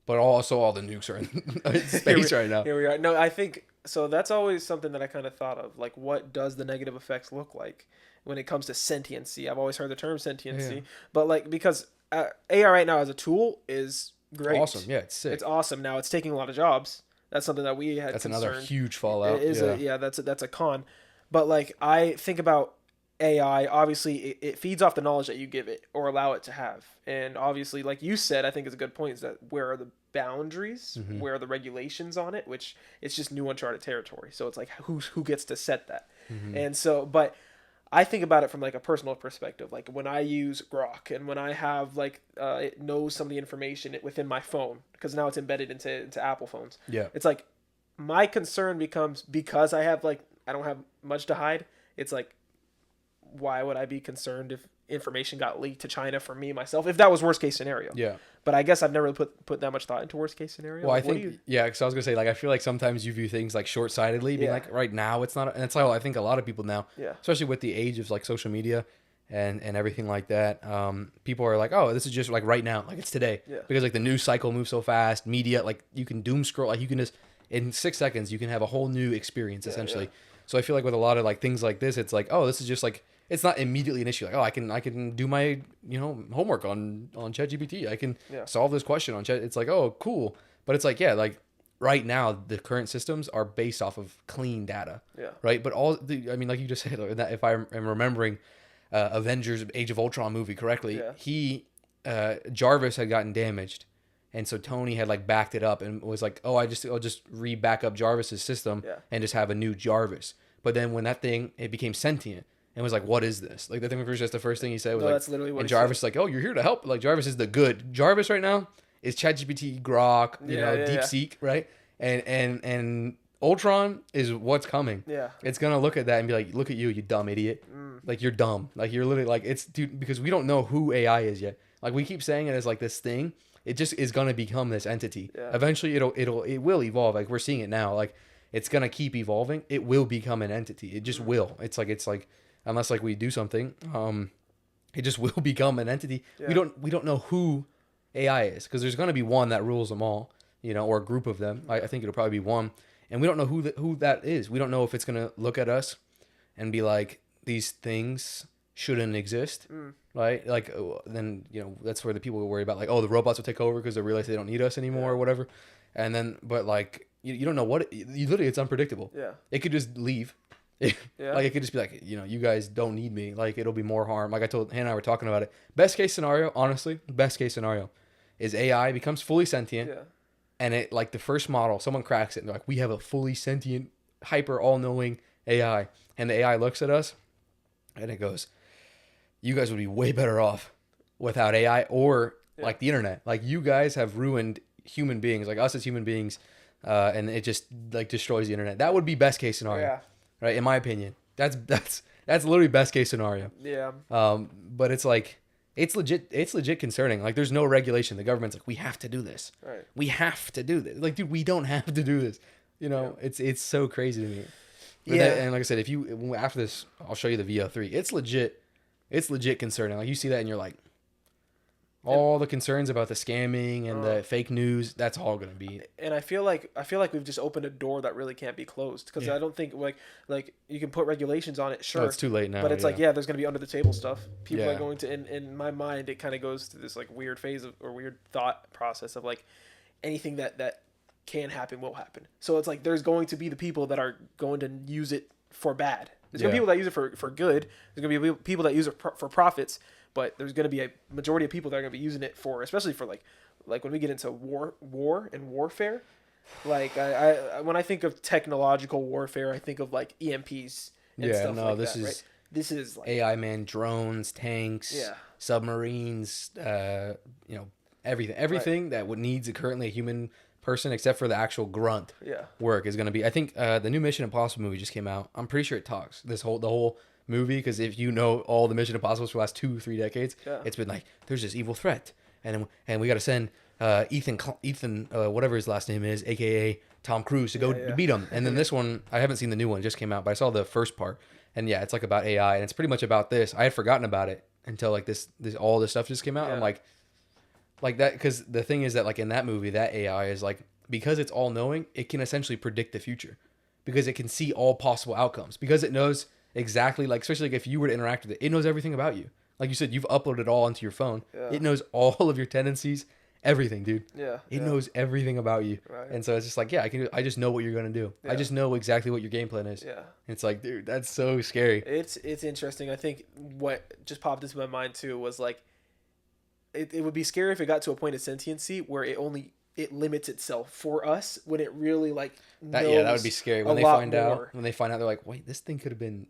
but also all the nukes are in space right now. Here we are. No, I think so. That's always something that I kind of thought of. Like, what does the negative effects look like when it comes to sentiency? I've always heard the term sentiency, but like because AI right now as a tool is great. Awesome. Yeah, it's sick. It's awesome. Now it's taking a lot of jobs. That's something that we had. That's another huge fallout. That's a con. But like I think about AI, obviously it feeds off the knowledge that you give it or allow it to have. And obviously, like you said, I think is a good point, is that where are the boundaries, where are the regulations on it, which it's just new uncharted territory. So it's like who gets to set that. And so, but I think about it from like a personal perspective. Like when I use Grok and when I have like it knows some of the information within my phone, because now it's embedded into Apple phones. Yeah, it's like my concern becomes, because I don't have much to hide. It's like, why would I be concerned if information got leaked to China for me myself, if that was worst case scenario? Yeah. But I guess I've never really put that much thought into worst case scenario. Well, like, I think because I was gonna say, like, I feel like sometimes you view things like short sightedly, being like, right now it's not, and it's how I think a lot of people now, especially with the age of like social media and everything like that, people are like, oh, this is just like right now, like it's today, because like the news cycle moves so fast, media, like you can doom scroll, like you can just in 6 seconds you can have a whole new experience essentially. So I feel like with a lot of like things like this, it's like, oh, this is just like, it's not immediately an issue. Like, oh, I can do my, homework on ChatGPT. I can solve this question on Chat. It's like, oh, cool. But it's like, like right now, the current systems are based off of clean data. Yeah. Right. But like you just said, that if I am remembering Avengers Age of Ultron movie correctly, Jarvis had gotten damaged. And so Tony had like backed it up and was like, oh, I'll just re-back up Jarvis's system and just have a new Jarvis. But then when it became sentient, and was like, what is this? Like, the thing was just the first thing he said was that's literally what and Jarvis said. Like, oh, you're here to help. Like, Jarvis is the good. Jarvis right now is ChatGPT, Grok, DeepSeek, right? And Ultron is what's coming. Yeah. It's going to look at that and be like, look at you, you dumb idiot. Like, you're dumb. Like, you're literally like, dude, because we don't know who AI is yet. Like, we keep saying it as like this thing. It just is going to become this entity. Yeah. Eventually, it will evolve. Like, we're seeing it now. Like, it's going to keep evolving. It will become an entity. It just will. It's like, unless like we do something, it just will become an entity. Yeah. We don't know who AI is, because there's going to be one that rules them all, or a group of them. I think it'll probably be one, and we don't know who that is. We don't know if it's going to look at us and be like, these things shouldn't exist, right? Like then that's where the people will worry about, like, oh, the robots will take over because they realize they don't need us anymore or whatever. And then, but like you don't know what literally, it's unpredictable. Yeah, it could just leave. Like, it could just be like, you guys don't need me. Like, it'll be more harm. Like I told Hannah and I were talking about it. Best case scenario, honestly, best case scenario is AI becomes fully sentient, and it, like, the first model, someone cracks it and they're like, we have a fully sentient hyper all-knowing AI, and the AI looks at us and it goes, you guys would be way better off without AI or like the internet. Like you guys have ruined human beings, like us as human beings, and it just like destroys the internet. That would be best case scenario, right? In my opinion, that's literally best case scenario. Yeah. But it's like it's legit concerning. Like there's no regulation. The government's like, we have to do this. Right. We have to do this. Like, dude, we don't have to do this. You know, it's so crazy to me. But and like I said, if you after this, I'll show you the VO3. It's legit concerning. Like you see that and you're like, all the concerns about the scamming and the fake news, that's all gonna be. And I feel like we've just opened a door that really can't be closed, because I don't think like you can put regulations on it, sure. Oh, it's too late now. But it's like there's gonna be under the table stuff. People are going to in my mind, it kind of goes to this like weird phase of or weird thought process of like anything that can happen will happen. So it's like there's going to be the people that are going to use it for bad. There's gonna be people that use it for good. There's gonna be people that use it for profits. But there's going to be a majority of people that are going to be using it for, especially for like when we get into war and warfare. Like I when I think of technological warfare, I think of like EMPs and stuff like that. Right? This is like AI man, drones, tanks, submarines, everything that would needs currently a human person, except for the actual grunt work is going to be. I think the new Mission Impossible movie just came out. I'm pretty sure it talks the whole movie, because if you know all the Mission Impossibles for the last 2-3 decades, it's been like there's this evil threat, and we got to send Ethan whatever his last name is, aka Tom Cruise, to go to beat him. And then this one, I haven't seen the new one, it just came out, but I saw the first part, and it's like about AI, and it's pretty much about this. I had forgotten about it until like this all this stuff just came out. I'm like that, because the thing is that like in that movie, that AI is like, because it's all knowing, it can essentially predict the future, because it can see all possible outcomes, because it knows exactly, like, especially like if you were to interact with it, it knows everything about you. Like you said, you've uploaded it all onto your phone. It knows all of your tendencies, everything, dude. It knows everything about you. Right. And so it's just like, I just know what you're gonna do. I just know exactly what your game plan is. And it's like, dude, that's so scary. It's interesting. I think what just popped into my mind too was like, it would be scary if it got to a point of sentiency where it limits itself for us, when it really like knows that would be scary when they find out. When they find out, they're like, wait, this thing could have been.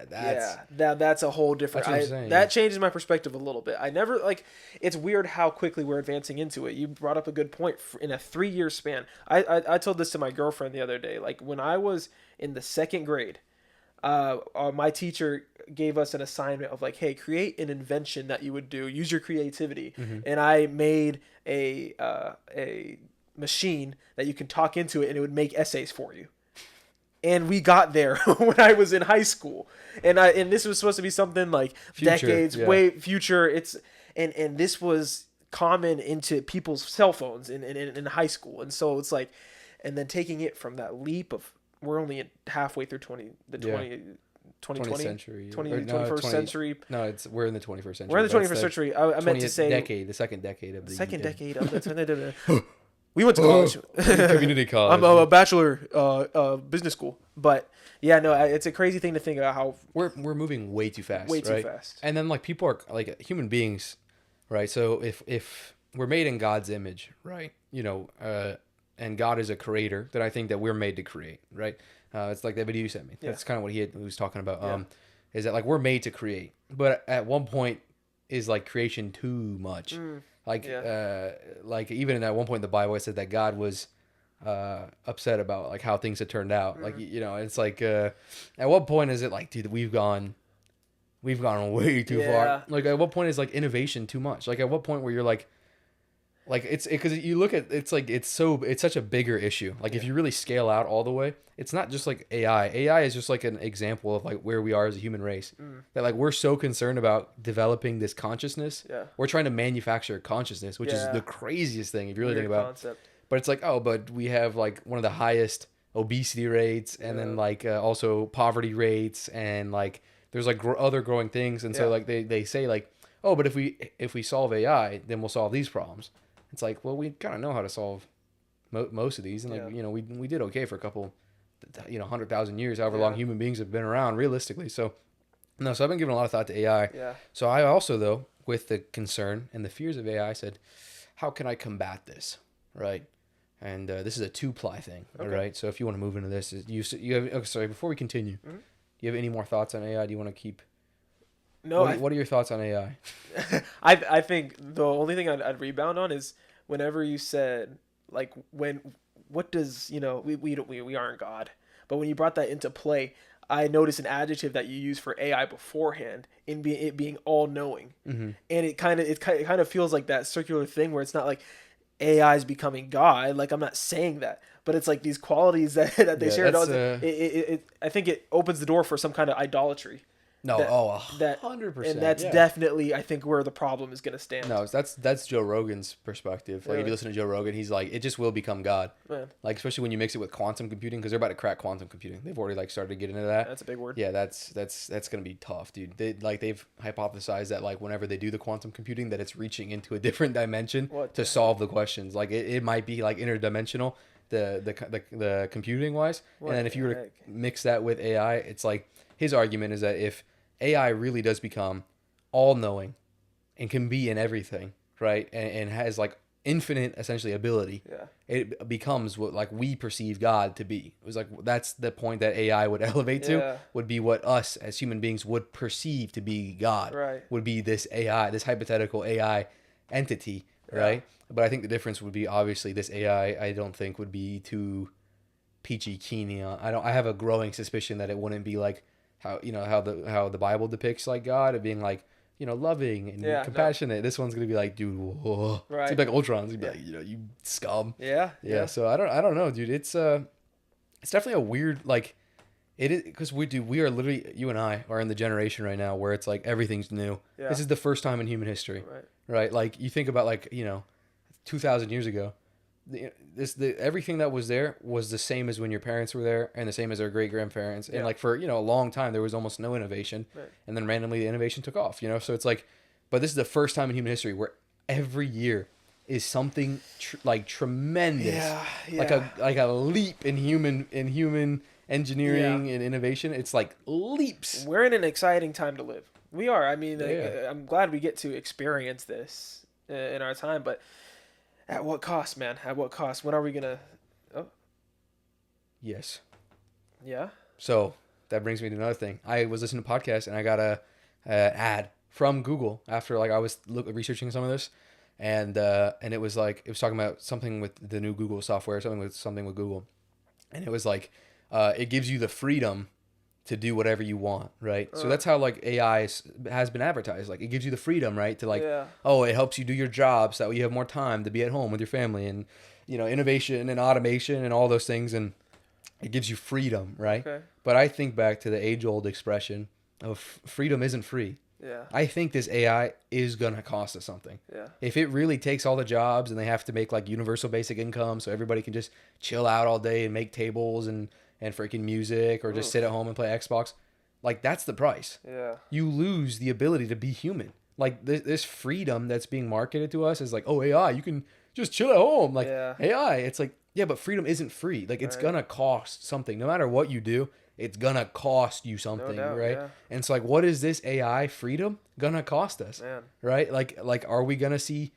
That's a whole different. That changes my perspective a little bit. I never like. It's weird how quickly we're advancing into it. You brought up a good point. In a 3-year span, I told this to my girlfriend the other day. Like when I was in the 2nd grade, my teacher gave us an assignment of like, hey, create an invention that you would do. Use your creativity, and I made a machine that you can talk into it, and it would make essays for you. And we got there when I was in high school, and this was supposed to be something like decades way future. And this was common into people's cell phones in high school, and so it's like, and then taking it from that leap of, we're only halfway through 20th century. No, we're in the 21st century. We're in the 21st century. I meant to say the second decade of the decade of the. We went to college. Community college. I'm a bachelor business school. But no, it's a crazy thing to think about how we're moving way too fast. Way too fast. And then like people are like human beings, right? So if we're made in God's image, right? And God is a creator, then I think that we're made to create, right? It's like that video you sent me. That's kind of what he was talking about. Is that like we're made to create, but at one point is like creation too much. Like even in that one point in the Bible, it said that God was upset about like how things had turned out. Like it's like at what point is it like, dude, we've gone way too far. Like at what point is like innovation too much? Like at what point where you're like it's because you look at it's such a bigger issue. Like if you really scale out all the way, it's not just like AI. AI is just like an example of like where we are as a human race. That like we're so concerned about developing this consciousness. We're trying to manufacture consciousness, which is the craziest thing if you really think about it. But it's like, but we have like one of the highest obesity rates, and then like also poverty rates, and like there's like other growing things, and so like they say like, but if we solve AI, then we'll solve these problems. It's like, well, we kind of know how to solve most of these, and like we did okay for a couple, 100,000 years, however long human beings have been around, realistically. So I've been giving a lot of thought to AI. So I also, though, with the concern and the fears of AI, said, how can I combat this, right? and this is a two-ply thing. Okay. All right. So if you want to move into this, you have. Oh, sorry. Before we continue, Mhm. do you have any more thoughts on AI? Do you want to keep? No, What are your thoughts on AI? I think the only thing I'd rebound on is whenever you said like what does we aren't God, but when you brought that into play, I noticed an adjective that you use for AI beforehand in it being all knowing, Mm-hmm. and it kind of feels like that circular thing where it's not like AI is becoming God. Like I'm not saying that, but it's like these qualities that they Yeah, share. that's I think it opens the door for some kind of idolatry no. that Oh, that 100%. and that's Yeah. definitely I think where the problem is going to stand. No, that's Joe Rogan's perspective. Like if Really? you listen to Joe Rogan, he's like, it just will become God. Man, Like especially when you mix it with quantum computing, because they're about to crack quantum computing. They've already like started to get into that. that's a big word. Yeah, that's gonna be tough, dude. They've hypothesized that like whenever they do the quantum computing, that it's reaching into a different dimension What to the solve the questions. Like it might be like interdimensional, the computing wise. What And then if the you were to heck? mix that with AI, it's like his argument is that if AI really does become all knowing and can be in everything, right? And has like infinite essentially ability. Yeah. It becomes what like we perceive God to be. It was like that's the point that AI would elevate to, Yeah. would be what us as human beings would perceive to be God. Right. Would be this AI, this hypothetical AI entity, Yeah. right? But I think the difference would be obviously this AI I don't think would be too peachy keen on. I have a growing suspicion that it wouldn't be like how the Bible depicts like God of being like loving and Yeah, no. compassionate. This one's gonna be like, dude, whoa. It's Right. gonna be like Ultron. It's gonna be Yeah. like, you scum. Yeah. Yeah. So I don't know, dude. It's definitely a weird like it is because we are literally you and I are in the generation right now where it's like everything's new. Yeah. This is the first time in human history, Right. right? Like you think about like 2,000 years ago. Everything that was there was the same as when your parents were there and the same as our great grandparents and Yeah. like for a long time there was almost no innovation Right. and then randomly the innovation took off, so it's like but this is the first time in human history where every year is something like tremendous. Yeah. Like a leap in human engineering and innovation. It's like leaps. We're in an exciting time to live. We are. I mean, Yeah. I'm glad we get to experience this in our time, but at what cost, man? At what cost? When are we gonna? Oh, Yes. yeah. So that brings me to another thing. I was listening to podcasts and I got a ad from Google after like I was researching some of this, and it was like it was talking about something with the new Google software, something with Google, and it was like it gives you the freedom to do whatever you want, right? So that's how like AI has been advertised. Like it gives you the freedom, right, to like Yeah. oh, it helps you do your job so that way you have more time to be at home with your family and innovation and automation and all those things, and it gives you freedom, right? Okay. But I think back to the age-old expression of freedom isn't free. Yeah. I think this AI is gonna cost us something. Yeah. If it really takes all the jobs and they have to make like universal basic income so everybody can just chill out all day and make tables and freaking music or just Oof. sit at home and play Xbox, like that's the price. Yeah. You lose the ability to be human. Like this freedom that's being marketed to us is like, oh, AI, you can just chill at home. Like Yeah. AI, it's like, yeah, but freedom isn't free. Like it's Right. gonna cost something. No matter what you do, it's gonna cost you something, doubt, right? yeah. And it's like, what is this AI freedom gonna cost us, Man. right? Like, are we gonna see,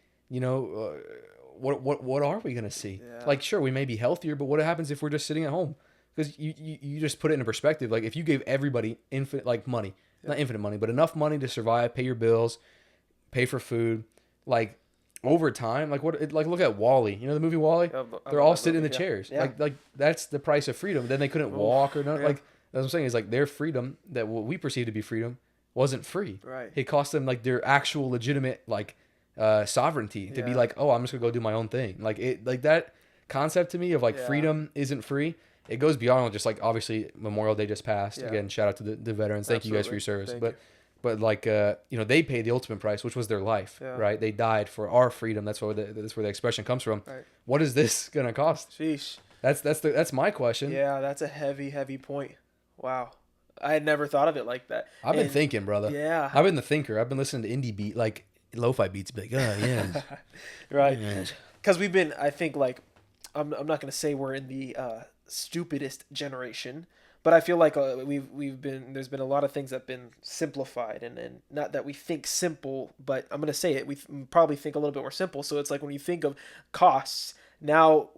what are we gonna see? Yeah. Like, sure, we may be healthier, but what happens if we're just sitting at home? Because you just put it in perspective. Like if you gave everybody infinite like money, not infinite money, but enough money to survive, pay your bills, pay for food, like over time, like look at Wall-E. You know the movie Wall-E? They're all sitting in the chairs. Yeah. Like that's the price of freedom. Then they couldn't walk or nothing. Yeah. Like that's what I'm saying is like their freedom that what we perceive to be freedom wasn't free. Right. It cost them like their actual legitimate like sovereignty to be Yeah. like, oh, I'm just gonna go do my own thing. Like it like that concept to me of like Yeah. freedom isn't free. It goes beyond just like obviously Memorial Day just passed. Yeah. Again, shout out to the veterans. Thank you guys for your service. Thank But like they paid the ultimate price, which was their life, Yeah. right? They died for our freedom. That's where the expression comes from. Right. What is this gonna cost? Sheesh. That's my question. Yeah, that's a heavy point. Wow. I had never thought of it like that. I've been And- thinking, brother. Yeah. I've been the thinker. I've been listening to indie beat like lo-fi beats. Be like, oh yeah, Right. yeah. Because we've been, I think, like, I'm not going to say we're in the stupidest generation, but I feel like there's been a lot of things that have been simplified, and not that we think simple, but I'm going to say it, we probably think a little bit more simple. So it's like when you think of costs, now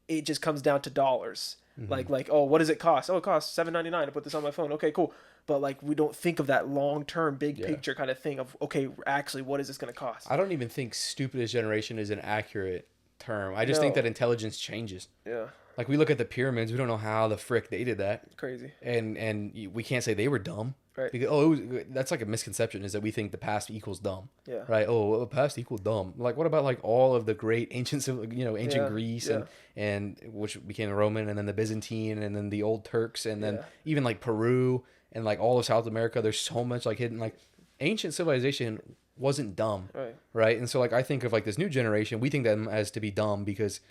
it just comes down to dollars. Mm-hmm. Like, oh, what does it cost? Oh, it costs $7.99 to put this on my phone. Okay, cool. But like, we don't think of that long term, big Yeah. picture kind of thing of, okay, actually, what is this going to cost? I don't even think stupidest generation is an accurate term. I just No. think that intelligence changes. Yeah, Like we look at the pyramids, we don't know how the frick they did that, crazy. and we can't say they were dumb. Right. Because, that's like a misconception, is that we think the past equals dumb. Yeah. Right. Oh, the past equal dumb. Like what about like all of the great ancient, ancient Yeah, Greece yeah. and which became the Roman, and then the Byzantine, and then the old Turks, and then Yeah. even like Peru and like all of South America. There's so much like hidden, like ancient civilization wasn't dumb. Right. Right. And so like I think of like this new generation, we think them as to be dumb because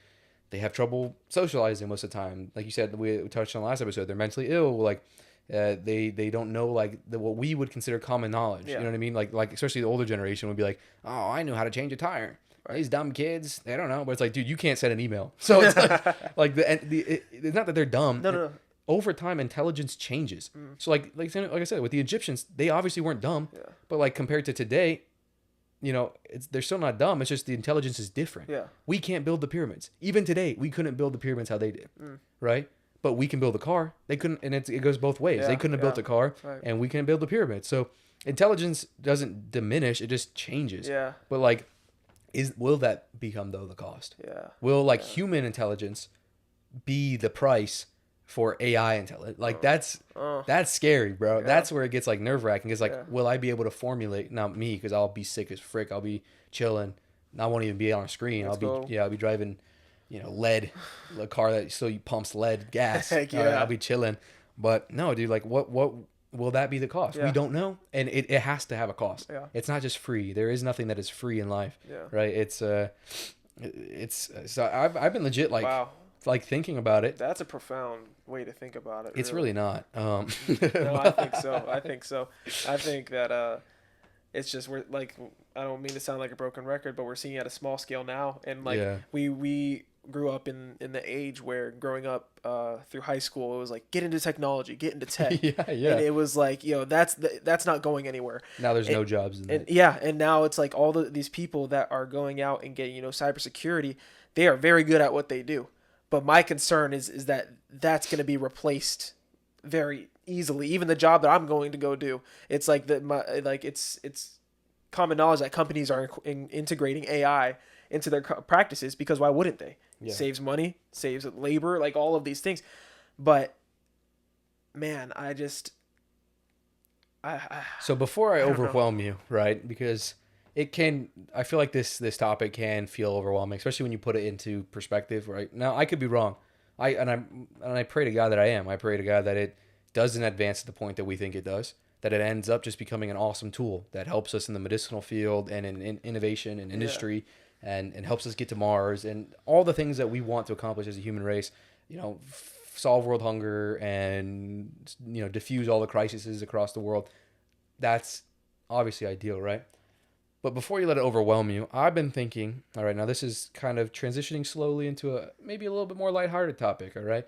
they have trouble socializing most of the time. Like you said, we touched on the last episode, they're mentally ill. Like they don't know like what we would consider common knowledge. Yeah. You know what I mean? Like especially the older generation would be like, oh, I know how to change a tire. Right. These dumb kids, they don't know. But it's like, dude, you can't send an email. So it's like it's not that they're dumb. No. Over time, intelligence changes. So like I said, with the Egyptians, they obviously weren't dumb. Yeah. But like compared to today, they're still not dumb. It's just the intelligence is different. Yeah. We can't build the pyramids. Even today, we couldn't build the pyramids how they did. Right? But we can build a car. They couldn't, and it goes both ways. Yeah, They couldn't have built a car, right. and we can't build the pyramid. So intelligence doesn't diminish; it just changes. Yeah. But like, will that become though the cost? Yeah. Will human intelligence be the price for AI intelligence? Like that's scary, bro. Yeah. That's where it gets like nerve wracking. It's like, Yeah. will I be able to formulate? Not me, because I'll be sick as frick. I'll be chilling. I won't even be on a screen. I'll be driving, lead, a car that still pumps lead gas. Heck yeah. I'll be chilling. But no, dude, like what will that be the cost? Yeah. We don't know. And it has to have a cost. Yeah. It's not just free. There is nothing that is free in life. Yeah. Right. So I've been legit Wow. like thinking about it. That's a profound way to think about it. It's really not. No, I think so. I think that it's just we're like, I don't mean to sound like a broken record, but we're seeing it at a small scale now, and like Yeah. we grew up in the age where growing up through high school, it was like get into technology, get into tech. Yeah. And it was like, that's not going anywhere. Now there's no jobs in that. And now it's like all these people that are going out and getting, cybersecurity, they are very good at what they do. But my concern is that that's going to be replaced very easily. Even the job that I'm going to go do, it's like it's common knowledge that companies are integrating AI into their practices, because why wouldn't they? Yeah. Saves money, saves labor, like all of these things. But man, So before I don't overwhelm you, right? Because I feel like this topic can feel overwhelming, especially when you put it into perspective, right? Now, I could be wrong. I pray to God that I am. I pray to God that it doesn't advance to the point that we think it does, that it ends up just becoming an awesome tool that helps us in the medicinal field and in innovation and industry, and helps us get to Mars and all the things that we want to accomplish as a human race, solve world hunger and, diffuse all the crises across the world. That's obviously ideal, right? But before you let it overwhelm you, I've been thinking, all right, now this is kind of transitioning slowly into maybe a little bit more lighthearted topic, all right?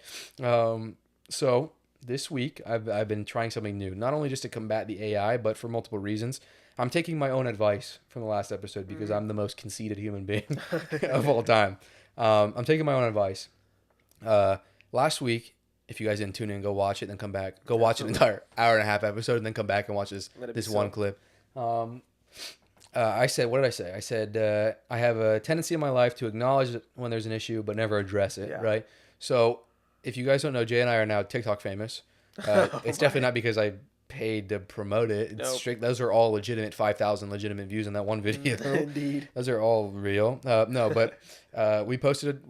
So this week, I've been trying something new, not only just to combat the AI, but for multiple reasons. I'm taking my own advice from the last episode because I'm the most conceited human being of all time. I'm taking my own advice. Last week, if you guys didn't tune in, go watch it, then come back. Go watch an entire hour and a half episode, and then come back and watch this one clip. I said, what did I say? I said, I have a tendency in my life to acknowledge when there's an issue, but never address it, right? So if you guys don't know, Jay and I are now TikTok famous. It's definitely not because I paid to promote it. It's strict. Those are all legitimate, 5,000 legitimate views on that one video. Indeed. Those are all real. No, but we posted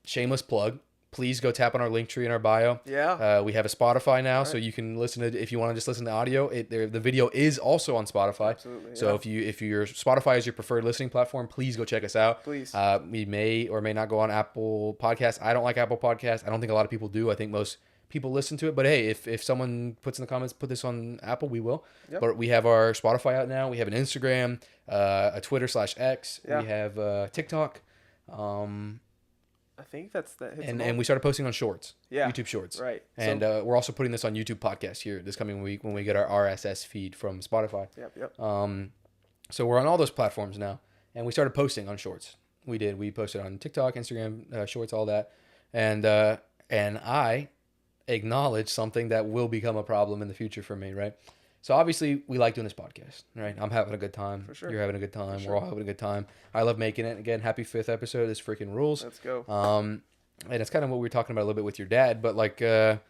shameless plug. Please go tap on our link tree in our bio. Yeah. We have a Spotify now, so you can listen to, if you want to just listen to audio, the video is also on Spotify. Absolutely. So if your Spotify is your preferred listening platform, please go check us out. Please. We may or may not go on Apple Podcasts. I don't like Apple Podcasts. I don't think a lot of people do. I think most people listen to it. But hey, if someone puts in the comments, put this on Apple, we will. Yep. But we have our Spotify out now. We have an Instagram, a Twitter/X. Yeah. We have TikTok. I think that's that. And we started posting on Shorts. Yeah. YouTube Shorts. Right. And we're also putting this on YouTube Podcast here this coming week when we get our RSS feed from Spotify. Yep. So we're on all those platforms now. And we started posting on Shorts. We did. We posted on TikTok, Instagram, Shorts, all that. and I acknowledge something that will become a problem in the future for me, right? So obviously we like doing this podcast, right? I'm having a good time. For sure. You're having a good time. For sure. We're all having a good time. I love making it. Again, happy 5th episode. This freaking rules. Let's go. And it's kind of what we were talking about a little bit with your dad, but like when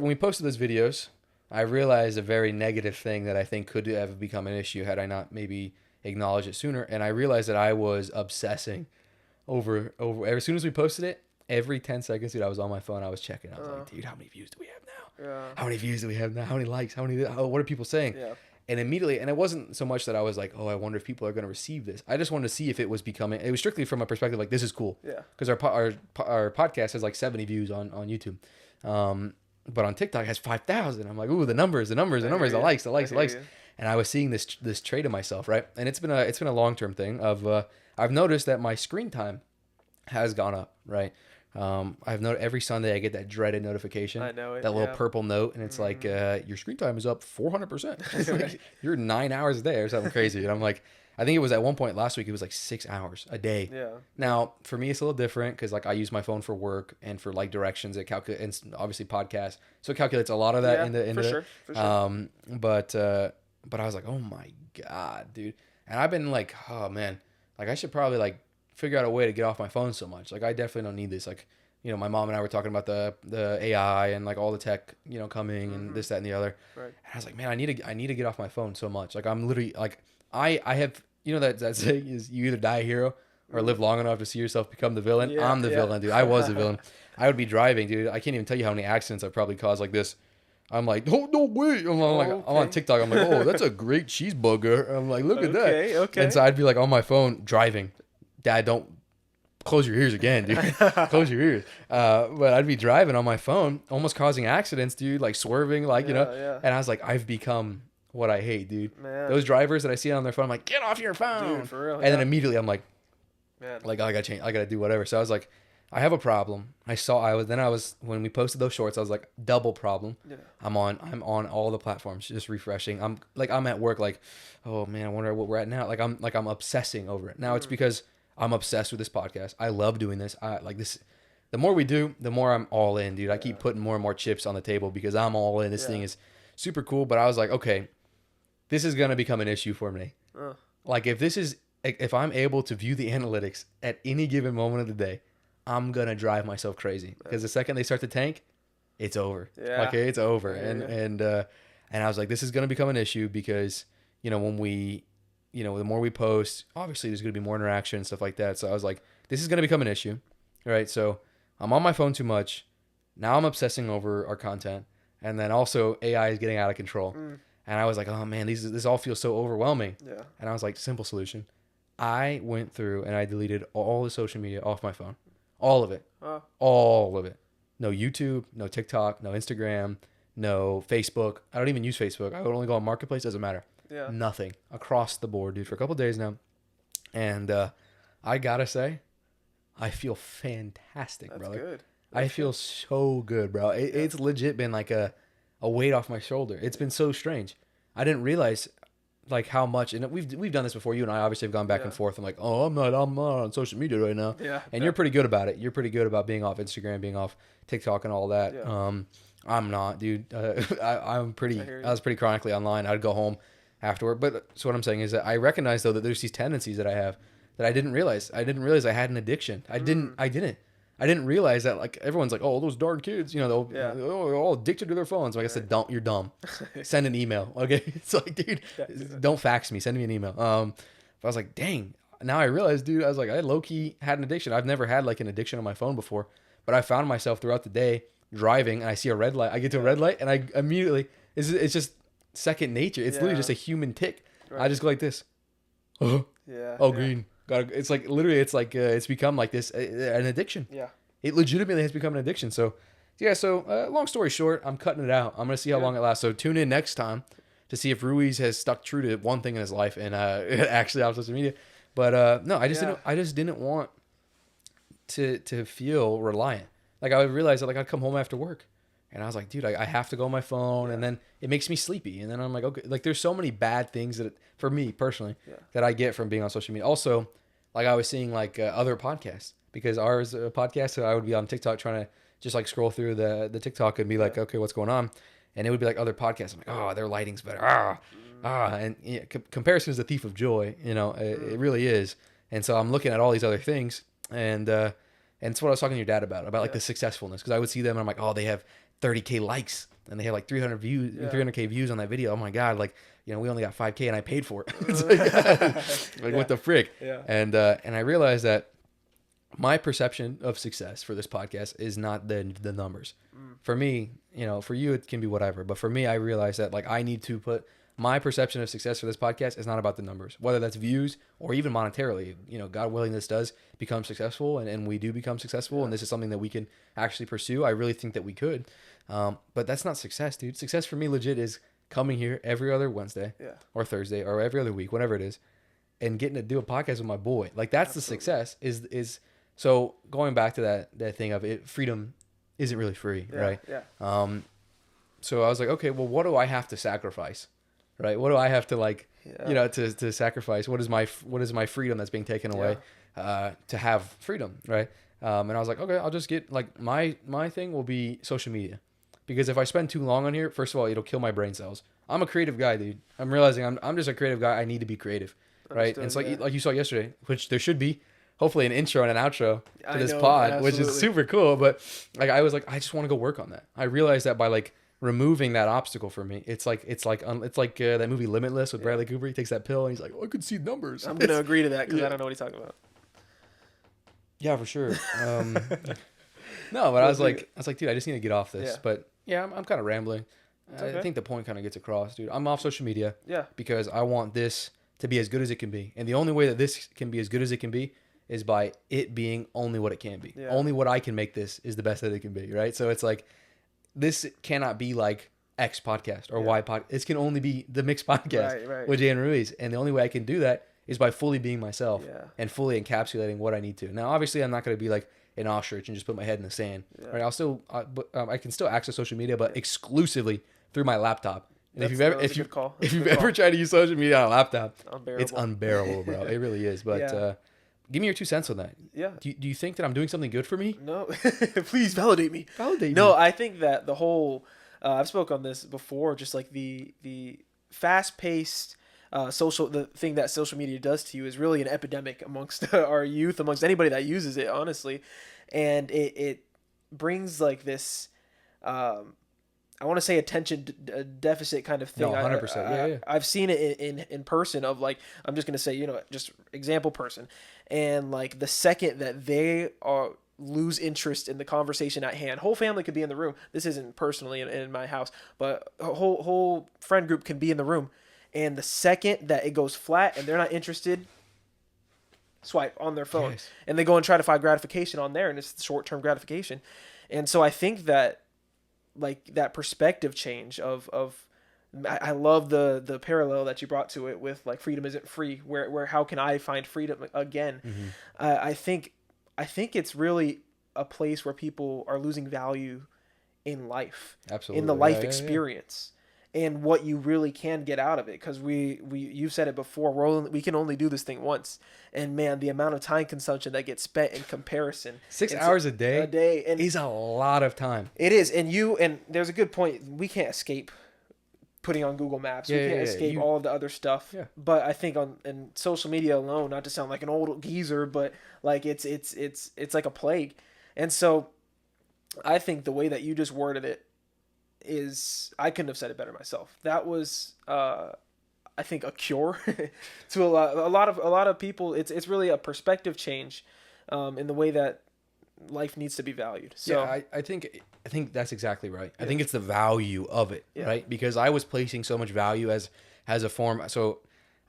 we posted those videos, I realized a very negative thing that I think could have become an issue had I not maybe acknowledged it sooner. And I realized that I was obsessing over as soon as we posted it, every 10 seconds, dude, I was on my phone. I was checking. I was like, dude, how many views do we have now? Yeah. How many views do we have now? How many likes? What are people saying? Yeah. And immediately, and it wasn't so much that I was like, oh, I wonder if people are going to receive this. I just wanted to see if it was it was strictly from a perspective like, this is cool. Yeah. Because our podcast has like 70 views on YouTube. But on TikTok it has 5,000. I'm like, ooh, the numbers, the likes. And I was seeing this trait of myself, right? And it's been a long-term thing of, I've noticed that my screen time has gone up, right? I've noticed every Sunday I get that dreaded notification. I know it. That little purple note, and it's like, your screen time is up 400%. It's like, you're 9 hours a day or something crazy. And I'm like, I think it was at one point last week, it was like 6 hours a day. Yeah. Now, for me, it's a little different because like I use my phone for work and for like directions. It calculates, and obviously podcasts. So it calculates a lot of that For sure. But I was like, oh my God, dude. And I've been like, oh man, like I should probably like figure out a way to get off my phone so much. Like I definitely don't need this. Like, you know, my mom and I were talking about the AI and like all the tech, you know, coming and this, that, and the other. Right. And I was like, man, I need to get off my phone so much. Like I'm literally like, I have, you know, that saying is you either die a hero or live long enough to see yourself become the villain. Yeah, I'm the villain, dude. I was the villain. I would be driving, dude. I can't even tell you how many accidents I've probably caused like this. I'm like, oh no, wait. I'm on TikTok. I'm like, oh, that's a great cheeseburger. I'm like, look at that. Okay. And so I'd be like on my phone driving. Dad, don't close your ears again, dude. Close your ears. But I'd be driving on my phone, almost causing accidents, dude. Like swerving, like you know. Yeah. And I was like, I've become what I hate, dude. Man. Those drivers that I see on their phone, I'm like, get off your phone. Dude, for real. And then immediately I'm like, man, like I gotta change. I gotta do whatever. So I was like, I have a problem. When we posted those shorts, I was like, double problem. Yeah. I'm on all the platforms, just refreshing. I'm at work, like, oh man, I wonder what we're at now. I'm obsessing over it. Now it's because I'm obsessed with this podcast. I love doing this. I like this. The more we do, the more I'm all in, dude. I keep putting more and more chips on the table because I'm all in. This thing is super cool. But I was like, okay, this is gonna become an issue for me. Like if I'm able to view the analytics at any given moment of the day, I'm gonna drive myself crazy because the second they start to tank, it's over. Yeah. Like it's over. And I was like, this is gonna become an issue because, you know, when we, you know, the more we post, obviously there's gonna be more interaction and stuff like that. So I was like, this is gonna become an issue. All right. So I'm on my phone too much. Now I'm obsessing over our content. And then also AI is getting out of control. And I was like, oh man, this all feels so overwhelming. Yeah. And I was like, simple solution. I went through and I deleted all the social media off my phone. All of it. All of it. No YouTube, no TikTok, no Instagram, no Facebook. I don't even use Facebook. I would only go on Marketplace. Doesn't matter. Yeah. Nothing. Across the board, dude, for a couple of days now. And I gotta say, I feel fantastic, That's brother. good. I feel so good, bro. It's legit been like a weight off my shoulder. It's been so strange. I didn't realize like how much, and we've done this before. You and I obviously have gone back and forth. I'm like, oh, I'm not on social media right now. Yeah. And you're pretty good about it. You're pretty good about being off Instagram, being off TikTok, and all that. Yeah. I'm not, dude. I was pretty chronically online. I'd go home afterward. But so what I'm saying is that I recognize though that there's these tendencies that I have that I didn't realize. I didn't realize I had an addiction. I didn't realize that, like, everyone's like, oh, those darn kids, you know, they're all addicted to their phones. Like I said, you're dumb. Send an email, okay? It's like, dude, don't fax me. Send me an email. But I was like, dang. Now I realized, dude, I was like, I low-key had an addiction. I've never had, like, an addiction on my phone before. But I found myself throughout the day driving, and I see a red light. I get to a red light, and I immediately, it's just second nature. It's literally just a human tick. Right. I just go like this. Green. It's like literally, it's become like this an addiction. Yeah, it legitimately has become an addiction. So, yeah. So, long story short, I'm cutting it out. I'm gonna see how long it lasts. So tune in next time to see if Ruiz has stuck true to one thing in his life and actually off social media. But no, I just didn't want to feel reliant. Like I would realize that like I'd come home after work, and I was like, dude, I have to go on my phone, and then it makes me sleepy, and then I'm like, okay, like there's so many bad things that for me personally that I get from being on social media. Also, like I was seeing like other podcasts, because ours a podcast, so I would be on TikTok trying to just like scroll through the TikTok and be like, okay, what's going on? And it would be like other podcasts. I'm like, oh, their lighting's better. And yeah, comparison is the thief of joy. It really is. And so I'm looking at all these other things, and it's what I was talking to your dad about like the successfulness, because I would see them and I'm like, oh, they have 30K likes and they have like 300K views on that video. Oh my god, like we only got 5K and I paid for it. It's like what the frick? Yeah. And I realized that my perception of success for this podcast is not the numbers. For me, for you it can be whatever, but for me, I realized that like I need to put my perception of success for this podcast is not about the numbers, whether that's views or even monetarily. God willing, this does become successful, and we do become successful, and this is something that we can actually pursue. I really think that we could, but that's not success, dude. Success for me legit is coming here every other Wednesday or Thursday or every other week, whatever it is, and getting to do a podcast with my boy. Like that's the success. Is so going back to that thing of it, freedom isn't really free, right? Yeah. So I was like, okay, well, what do I have to sacrifice? Right? What do I have to to sacrifice? What is my freedom that's being taken away to have freedom, right? And I was like, okay, I'll just get like my thing will be social media, because if I spend too long on here, first of all, it'll kill my brain cells. I'm a creative guy, dude. I'm realizing I'm just a creative guy. I need to be creative, right? And it's like you saw yesterday, which there should be hopefully an intro and an outro to this pod, absolutely. Which is super cool. But like I was like, I just want to go work on that. I realized that by like removing that obstacle for me, it's like that movie Limitless with Bradley Cooper. He takes that pill and he's like, oh, I could see numbers. I'm gonna agree to that because I don't know what he's talking about. Yeah, for sure. No, but I was like, dude, I just need to get off this. But yeah, I'm kind of rambling. I think the point kind of gets across, dude. I'm off social media. Because I want this to be as good as it can be, and the only way that this can be as good as it can be is by it being only what it can be. Only what I can make this is the best that it can be, right? So it's like, this cannot be like X podcast or Y podcast. This can only be the mixed podcast with Jay and Ruiz. And the only way I can do that is by fully being myself and fully encapsulating what I need to. Now, obviously, I'm not going to be like an ostrich and just put my head in the sand. Right? I can still access social media, but exclusively through my laptop. And if you've ever tried to use social media on a laptop, it's unbearable, bro. It really is. But give me your 2 cents on that. Yeah. Do you think that I'm doing something good for me? No. Please validate me. No, I think that the whole I've spoke on this before, just like the fast-paced the thing that social media does to you is really an epidemic amongst our youth, amongst anybody that uses it, honestly. And it brings like this I want to say attention deficit kind of thing. No, 100%. I've seen it in person of like, I'm just going to say, just example person. And like the second that they lose interest in the conversation at hand, whole family could be in the room. This isn't personally in my house, but a whole friend group can be in the room. And the second that it goes flat and they're not interested, swipe on their phone. Yes. And they go and try to find gratification on there, and it's short-term gratification. And so I think that like that perspective change of I love the parallel that you brought to it with like freedom isn't free, where how can I find freedom again? I think it's really a place where people are losing value in life, in the life experience and what you really can get out of it, because you've said it before, we can only do this thing once, and man, the amount of time consumption that gets spent in comparison, 6 hours a day and is a lot of time. It is. And there's a good point, we can't escape putting on Google Maps, we can't escape all of the other stuff, but I think in social media alone, not to sound like an old geezer, but like it's like a plague. And so I think the way that you just worded it is, I couldn't have said it better myself. That was I think a cure to a lot of people. It's really a perspective change in the way that life needs to be valued. So I think that's exactly right. I think it's the value of it, right? Because I was placing so much value as a form. So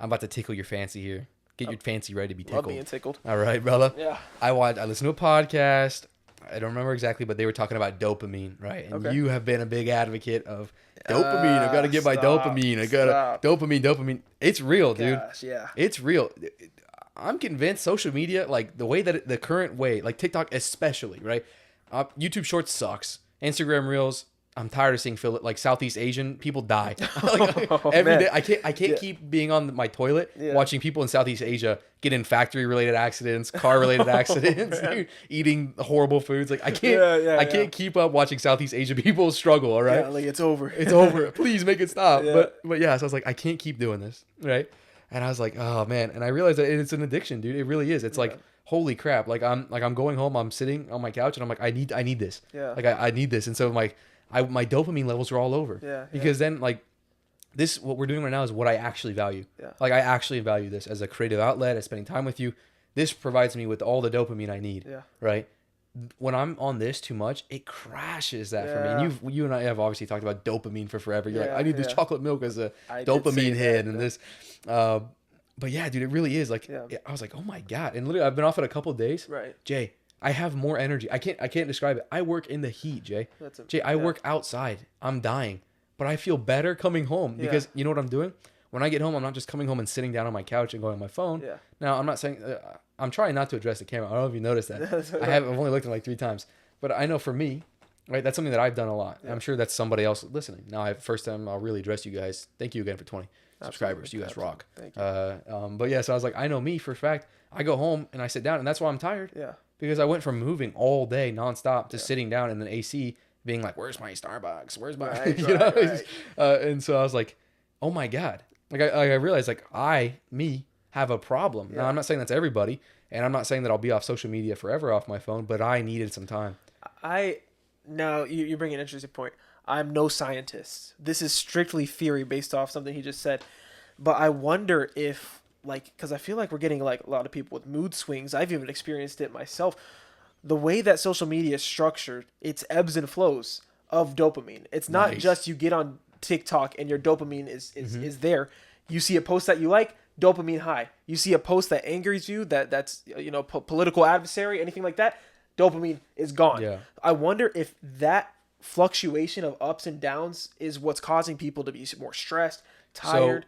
I'm about to tickle your fancy here. Get your fancy ready to be tickled. Love being tickled. All right, brother. Yeah. I listened to a podcast. I don't remember exactly, but they were talking about dopamine, right? And you have been a big advocate of dopamine. I got to get my dopamine. I got to dopamine. It's real, dude. Gosh, yeah. It's real. I'm convinced social media, like the way that the current way, like TikTok especially, right? YouTube Shorts sucks. Instagram Reels I'm tired of seeing like Southeast Asian people die like, Oh, every man. day. I can't Yeah. keep being on my toilet Yeah. watching people in Southeast Asia get in factory related accidents, car related accidents, man. dude, eating horrible foods. Like Yeah, I can't keep up watching Southeast Asian people struggle. All right, Yeah, like it's over. it's over. Please make it stop. Yeah. But yeah, so I was like, I can't keep doing this, right? And I was like, oh man, and I realized that it's an addiction, dude. It really is. It's Yeah. like, holy crap. I'm going home, I'm sitting on my couch, and I'm like, I need this. Yeah. Like I need this. And so my dopamine levels are all over. Yeah. Because then like this, what we're doing right now is what I actually value. Yeah. Like I actually value this as a creative outlet, as spending time with you. This provides me with all the dopamine I need. Yeah. Right. When I'm on this too much, it crashes that for me. Yeah. And you and I have obviously talked about dopamine for forever. You're like, Yeah, I need this yeah. chocolate milk as a I did say dopamine hit, that, and yeah. this. But yeah, dude, it really is. Like, Yeah. I was like, oh my god. And literally, I've been off it a couple of days. Right. Jay, I have more energy. I can't describe it. I work in the heat, Jay. Jay, I work outside. I'm dying, but I feel better coming home because you know what I'm doing? When I get home, I'm not just coming home and sitting down on my couch and going on my phone. Yeah. Now, I'm not saying I'm trying not to address the camera. I don't know if you noticed that. I've only looked at it like 3 times, but I know for me, right, that's something that I've done a lot. Yeah. I'm sure that's somebody else listening. Now, first time I'll really address you guys. Thank you again for 20 subscribers. You guys rock. Thank you. But yeah, so I was like, I know me for a fact. I go home and I sit down, and that's why I'm tired. Yeah. Because I went from moving all day nonstop to sitting down in the AC, being like, "Where's my Starbucks? Where's my?" Right, you know. right. And so I was like, "Oh my god!" Like I realized like me have a problem. Now Yeah. I'm not saying that's everybody, and I'm not saying that I'll be off social media forever off my phone, but I needed some time. Now you bring an interesting point. I'm no scientist. This is strictly theory based off something he just said. But I wonder if, like, because I feel like we're getting like a lot of people with mood swings. I've even experienced it myself. The way that social media is structured, it's ebbs and flows of dopamine. It's not Nice. just you get on TikTok and your dopamine is there. You see a post that you like, dopamine high. You see a post that angers you, that's political adversary, anything like that, dopamine is gone. Yeah. I wonder if that fluctuation of ups and downs is what's causing people to be more stressed, tired.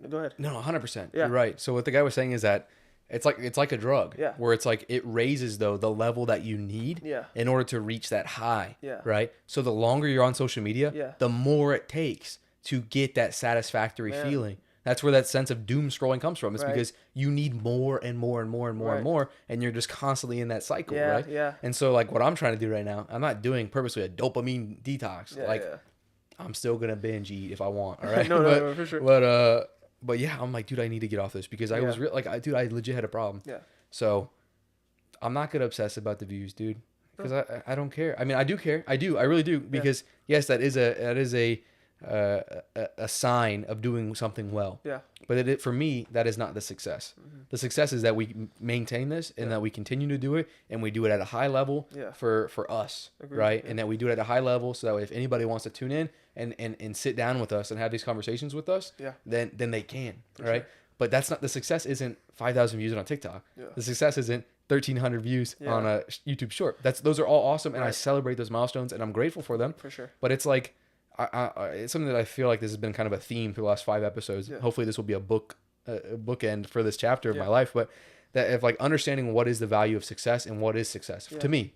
Go ahead. No, 100%. Yeah. You're right. So what the guy was saying is that it's like a drug. Yeah. Where it's like it raises the level that you need Yeah. in order to reach that high. Yeah. Right. So the longer you're on social media, Yeah. the more it takes to get that satisfactory Man. feeling. That's where that sense of doom scrolling comes from. It's Right. because you need more and more and more and more Right. and more, and you're just constantly in that cycle, Yeah, right? yeah. And so like what I'm trying to do right now, I'm not doing purposely a dopamine detox. Yeah, like yeah. I'm still gonna binge eat if I want. All right. No, for sure. But yeah, I'm like, dude, I need to get off this because I was dude, I legit had a problem. Yeah. So I'm not gonna obsess about the views, dude, because I don't care. I mean, I do care. I really do, because yes, that is a sign of doing something well. Yeah. But for me, that is not the success. Mm-hmm. The success is that we maintain this and that we continue to do it, and we do it at a high level for us, Agreed. right? Yeah. And that we do it at a high level so that if anybody wants to tune in and sit down with us and have these conversations with us, then they can, right? sure. But that's not the success. Isn't 5,000 views on TikTok? Yeah. The success isn't 1,300 views Yeah. on a YouTube short. Those are all awesome, and I Right. celebrate those milestones, and I'm grateful for them. For sure. But it's like, it's something that I feel like this has been kind of a theme for the last 5 episodes. Yeah. Hopefully, this will be a bookend for this chapter of my Yeah. life. But that if like understanding what is the value of success and what is success to me,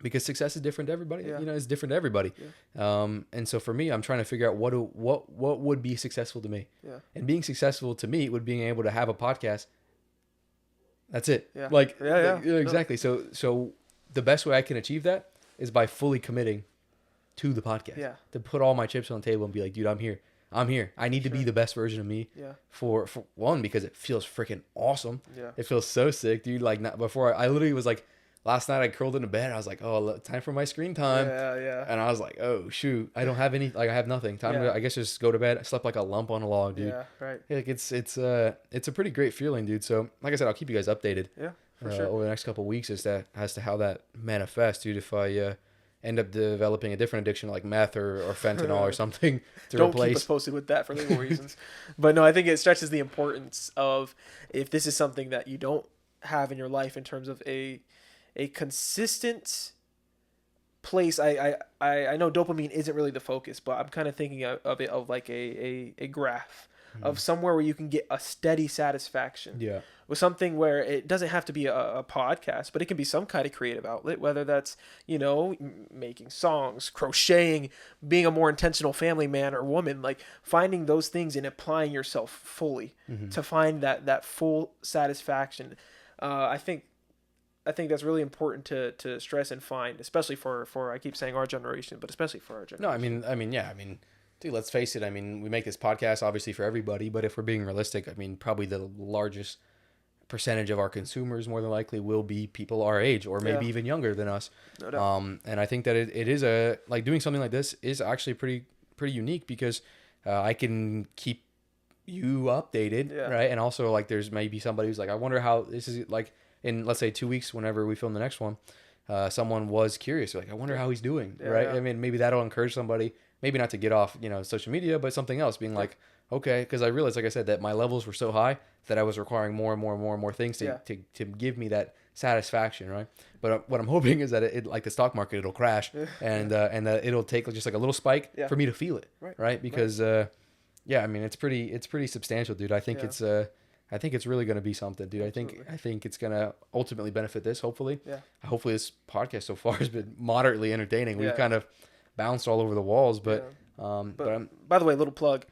because success is different to everybody. Yeah. You know, it's different to everybody. And so for me, I'm trying to figure out what would be successful to me. Yeah. And being successful to me would being able to have a podcast. That's it. Yeah. Like, Yeah. exactly. So the best way I can achieve that is by fully committing to the podcast. Yeah. To put all my chips on the table and be like, dude, I'm here. I need to be the best version of me. Yeah. For one, because it feels freaking awesome. Yeah. It feels so sick, dude. Like, not before I literally was like, last night I curled into bed. I was like, oh, time for my screen time. Yeah. And I was like, oh shoot, I don't have any. Like, I have nothing. Time to, I guess, just go to bed. I slept like a lump on a log, dude. Yeah. Right. Like it's a pretty great feeling, dude. So like I said, I'll keep you guys updated. Yeah. For sure. Over the next couple of weeks as to how that manifests, dude. If I end up developing a different addiction like meth or fentanyl or something to Don't replace. keep us posted with that for legal reasons. But no, I think it stretches the importance of, if this is something that you don't have in your life in terms of a consistent place. I know dopamine isn't really the focus, but I'm kind of thinking of it of like a graph of somewhere where you can get a steady satisfaction. Yeah. With something where it doesn't have to be a podcast, but it can be some kind of creative outlet, whether that's, making songs, crocheting, being a more intentional family man or woman, like finding those things and applying yourself fully to find that full satisfaction. I think that's really important to stress and find, especially for I keep saying our generation, but especially for our generation. No, I mean, dude, let's face it. I mean, we make this podcast obviously for everybody, but if we're being realistic, I mean, probably the largest percentage of our consumers more than likely will be people our age or maybe even younger than us. No doubt. And I think that it is like doing something like this is actually pretty unique because I can keep you updated, right? And also like there's maybe somebody who's like, I wonder how this is like in, let's say 2 weeks, whenever we film the next one, someone was curious. Like, I wonder how he's doing, right? I mean, maybe that'll encourage somebody, maybe not to get off, social media, but something else being like, okay, because I realized, like I said, that my levels were so high that I was requiring more and more and more and more things to give me that satisfaction, right? But what I'm hoping is that it like the stock market, it'll crash and that it'll take just like a little spike for me to feel it, right? Because I mean, it's pretty substantial, dude. I think it's really going to be something, dude. Absolutely. I think it's going to ultimately benefit this, hopefully. Yeah. Hopefully this podcast so far has been moderately entertaining. We've kind of bounced all over the walls, but by the way, little plug.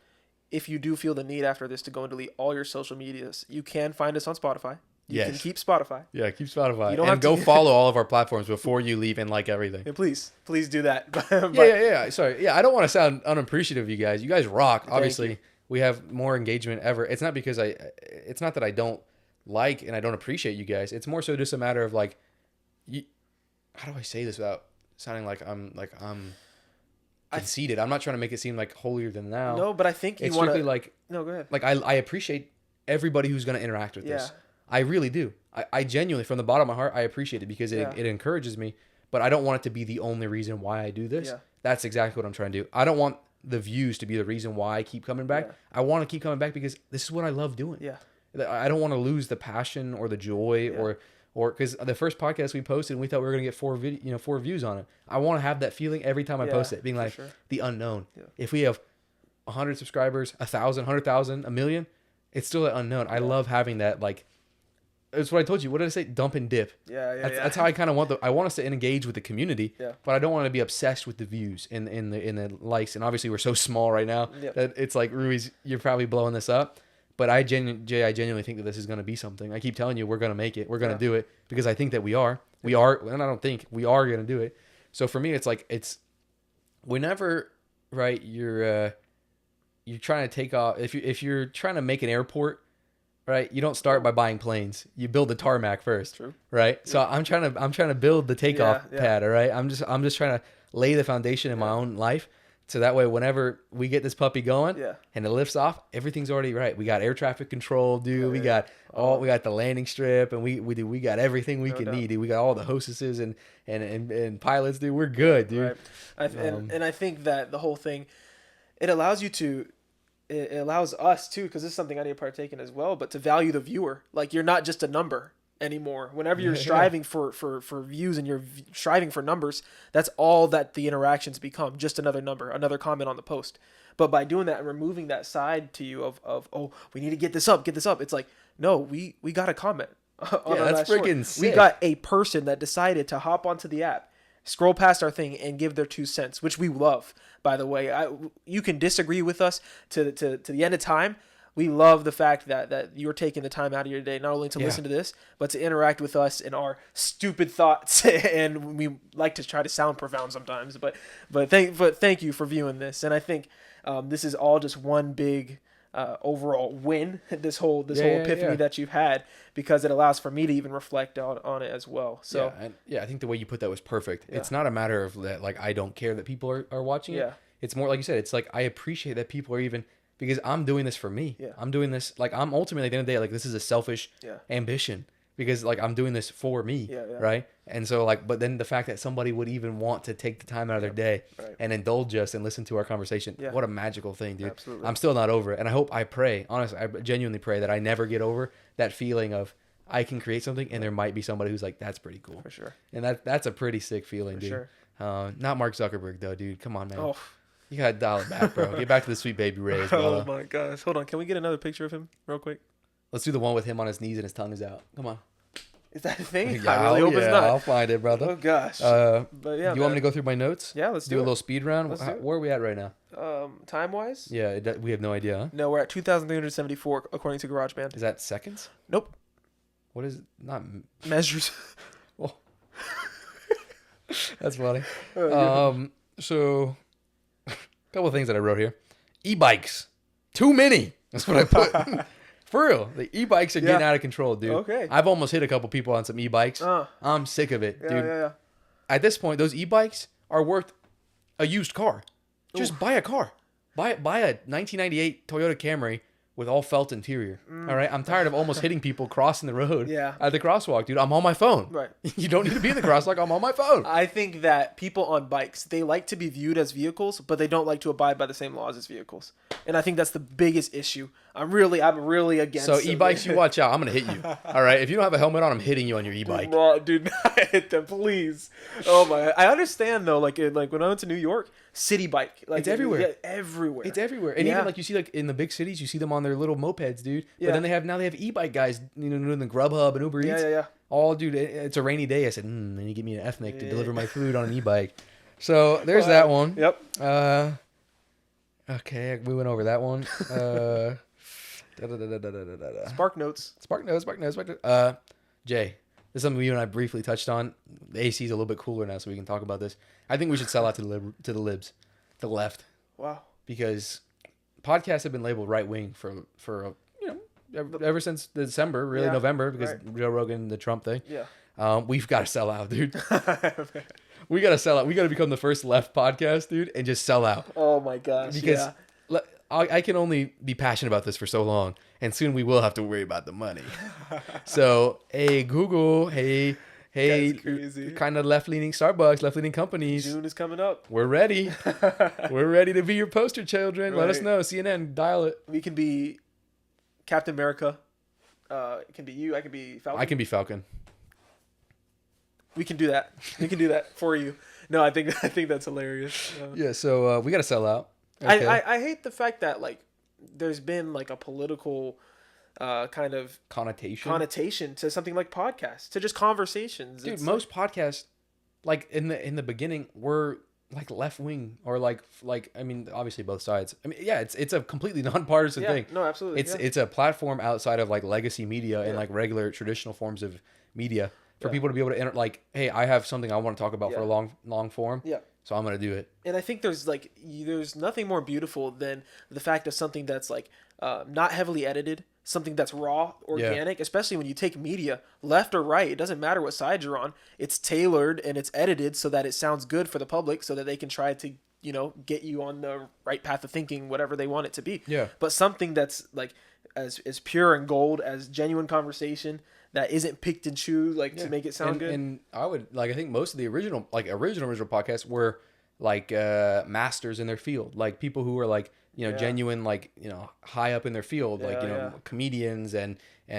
If you do feel the need after this to go and delete all your social medias, you can find us on Spotify. You can keep Spotify. Yeah, keep Spotify. You don't have to follow all of our platforms before you leave and like everything. And please do that. Yeah. Sorry. Yeah, I don't want to sound unappreciative of you guys. You guys rock. Obviously, we have more engagement ever. It's not because it's not that I don't like and I don't appreciate you guys. It's more so just a matter of like, how do I say this without sounding like I'm conceited? I'm not trying to make it seem like holier than thou. No, but I think it's strictly like, no, go ahead. Like I appreciate everybody who's going to interact with this. I really do. I genuinely, from the bottom of my heart, I appreciate it because it encourages me, but I don't want it to be the only reason why I do this. Yeah. That's exactly what I'm trying to do. I don't want the views to be the reason why I keep coming back. Yeah. I want to keep coming back because this is what I love doing. Yeah. I don't want to lose the passion or the joy or because the first podcast we posted, we thought we were going to get 4 views on it. I want to have that feeling every time I post it, being like the unknown. Yeah. If we have 100 subscribers, 1,000, 100,000, a million, it's still that unknown. I love having that, like, it's what I told you. What did I say? Dump and dip. That's how I kind of want I want us to engage with the community, but I don't want to be obsessed with the views and the likes. And obviously we're so small right now that it's like, Ruiz, you're probably blowing this up. But I genuinely think that this is going to be something. I keep telling you, we're going to make it. We're going to do it because I think that we are. We are, and I don't think we are going to do it. So for me, it's like whenever, right, you're trying to take off. If you're trying to make an airport, right, you don't start by buying planes. You build the tarmac first. True. Right. Yeah. So I'm trying to build the takeoff pad. All right. I'm just trying to lay the foundation in my own life. So that way, whenever we get this puppy going and it lifts off, everything's already right. We got air traffic control, dude. We got we got the landing strip, and we got everything we can need, dude. We got all the hostesses and pilots, dude. We're good, dude. Right. And I think that the whole thing, it allows us too, because this is something I need to partake in as well, but to value the viewer. Like, you're not just a number anymore. Whenever you're striving for views and you're striving for numbers, that's all that the interactions become, just another number, another comment on the post. But by doing that and removing that side to you of oh, we need to get this up, it's like, no, we got a comment on our that's freaking sick. We got a person that decided to hop onto the app, scroll past our thing, and give their 2 cents, which we love, by the way. You can disagree with us to the end of time. We love the fact that you're taking the time out of your day, not only to listen to this, but to interact with us in our stupid thoughts. And we like to try to sound profound sometimes, but thank you for viewing this. And I think this is all just one big overall win. This whole epiphany that you've had, because it allows for me to even reflect on it as well. So I think the way you put that was perfect. Yeah. It's not a matter of that, like, I don't care that people are watching it. It's more like you said. It's like, I appreciate that people are even. Because I'm doing this for me. Yeah. I'm doing this, like, I'm ultimately, at the end of the day, like, this is a selfish ambition. Because, like, I'm doing this for me, right? And so, like, but then the fact that somebody would even want to take the time out of their day and indulge us and listen to our conversation, what a magical thing, dude. Absolutely. I'm still not over it. And I pray, honestly, I genuinely pray that I never get over that feeling of I can create something and there might be somebody who's like, that's pretty cool. For sure. And that's a pretty sick feeling, dude. Sure. Not Mark Zuckerberg, though, dude. Come on, man. Oh. You gotta dial it back, bro. Get back to the sweet baby rays, Oh brother. my gosh. Hold on. Can we get another picture of him real quick? Let's do the one with him on his knees and his tongue is out. Come on. Is that a thing? Yeah, I really hope it's not. I'll find it, brother. Oh gosh. But yeah, you want me to go through my notes? Yeah, let's do a it. little speed round. Let's do it. Where are we at right now? Time wise? Yeah, we have no idea. Huh? No, we're at 2,374 according to GarageBand. Is that seconds? Nope. What is it? Not measures? Oh. That's funny. Oh, So a couple of things that I wrote here. E-bikes. Too many. That's what I put. For real, the e-bikes are getting out of control, dude. Okay. I've almost hit a couple people on some e-bikes. I'm sick of it, dude. Yeah. At this point, those e-bikes are worth a used car. Just buy a car. Buy a 1998 Toyota Camry with all felt interior. All right, I'm tired of almost hitting people crossing the road at the crosswalk, dude. I'm on my phone. Right. You don't need to be in the crosswalk. I'm on my phone. I think that people on bikes, they like to be viewed as vehicles, but they don't like to abide by the same laws as vehicles. And I think that's the biggest issue. I'm really against. So e-bikes, you watch out. I'm gonna hit you. All right. If you don't have a helmet on, I'm hitting you on your e-bike. Dude, not hit them, please. Oh my! I understand though. Like when I went to New York, city bike. Like it's everywhere. Yeah, everywhere. It's everywhere. And even like you see like in the big cities, you see them on their little mopeds, dude. But then they have e-bike guys, you know, doing the Grubhub and Uber Eats. Yeah. Oh, dude, it's a rainy day. I said, then you get me an ethnic to deliver my food on an e-bike. So there's that one. Yep. Okay, we went over that one. Spark notes. Jay, this is something you and I briefly touched on. The AC is a little bit cooler now, so we can talk about this. I think we should sell out to the libs, to the left. Wow. Because podcasts have been labeled right wing for ever since December, really November, because Joe Rogan, the Trump thing. Yeah. We've got to sell out, dude. We got to sell out. We got to become the first left podcast, dude, and just sell out. Oh my gosh. Because I can only be passionate about this for so long, and soon we will have to worry about the money. So, hey, Google, hey, kind of left-leaning Starbucks, left-leaning companies. June is coming up. We're ready. We're ready to be your poster children. Right. Let us know. CNN, dial it. We can be Captain America. It can be you. I can be Falcon. I can be Falcon. We can do that. We can do that for you. No, I think that's hilarious. Yeah. So we got to sell out. Okay. I hate the fact that like there's been like a political kind of connotation to something like podcasts, to just conversations. Dude, it's most podcasts, like in the beginning, were like left wing or like I mean, obviously both sides. I mean, yeah, it's a completely nonpartisan thing. No, absolutely. It's a platform outside of like legacy media and like regular traditional forms of media for people to be able to like, hey, I have something I want to talk about for a long form. Yeah. So I'm gonna do it. And I think there's nothing more beautiful than the fact of something that's like not heavily edited, something that's raw, organic, especially when you take media, left or right, it doesn't matter what side you're on. It's tailored and it's edited so that it sounds good for the public so that they can try to, get you on the right path of thinking, whatever they want it to be. Yeah. But something that's like as pure and gold as genuine conversation that isn't picked and chewed to make it sound good. And I would I think most of the original podcasts were like masters in their field, like people who were like genuine, like high up in their field, comedians and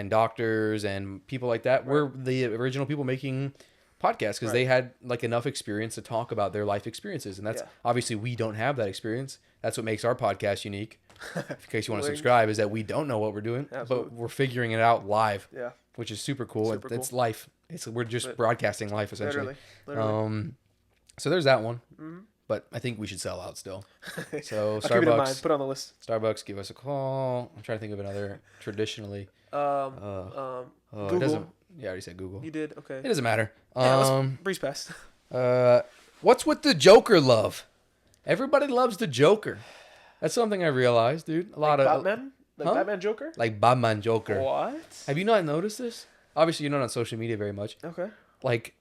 doctors and people like that were the original people making podcasts because they had like enough experience to talk about their life experiences, and that's obviously we don't have that experience. That's what makes our podcast unique. In case you want to subscribe, is that we don't know what we're doing, but we're figuring it out live. Yeah. Which is super cool. It's life. We're just broadcasting life essentially. Literally. So there's that one. Mm-hmm. But I think we should sell out still. So Starbucks, keep it in mind. Put it on the list. Starbucks, give us a call. I'm trying to think of another traditionally. Google. It doesn't. Yeah, I already said Google. You did. Okay. It doesn't matter. Breeze past. What's with the Joker love? Everybody loves the Joker. That's something I realized, dude. A lot of Batman. Batman Joker? Like Batman Joker. What? Have you not noticed this? Obviously, you're not on social media very much. Okay. Like,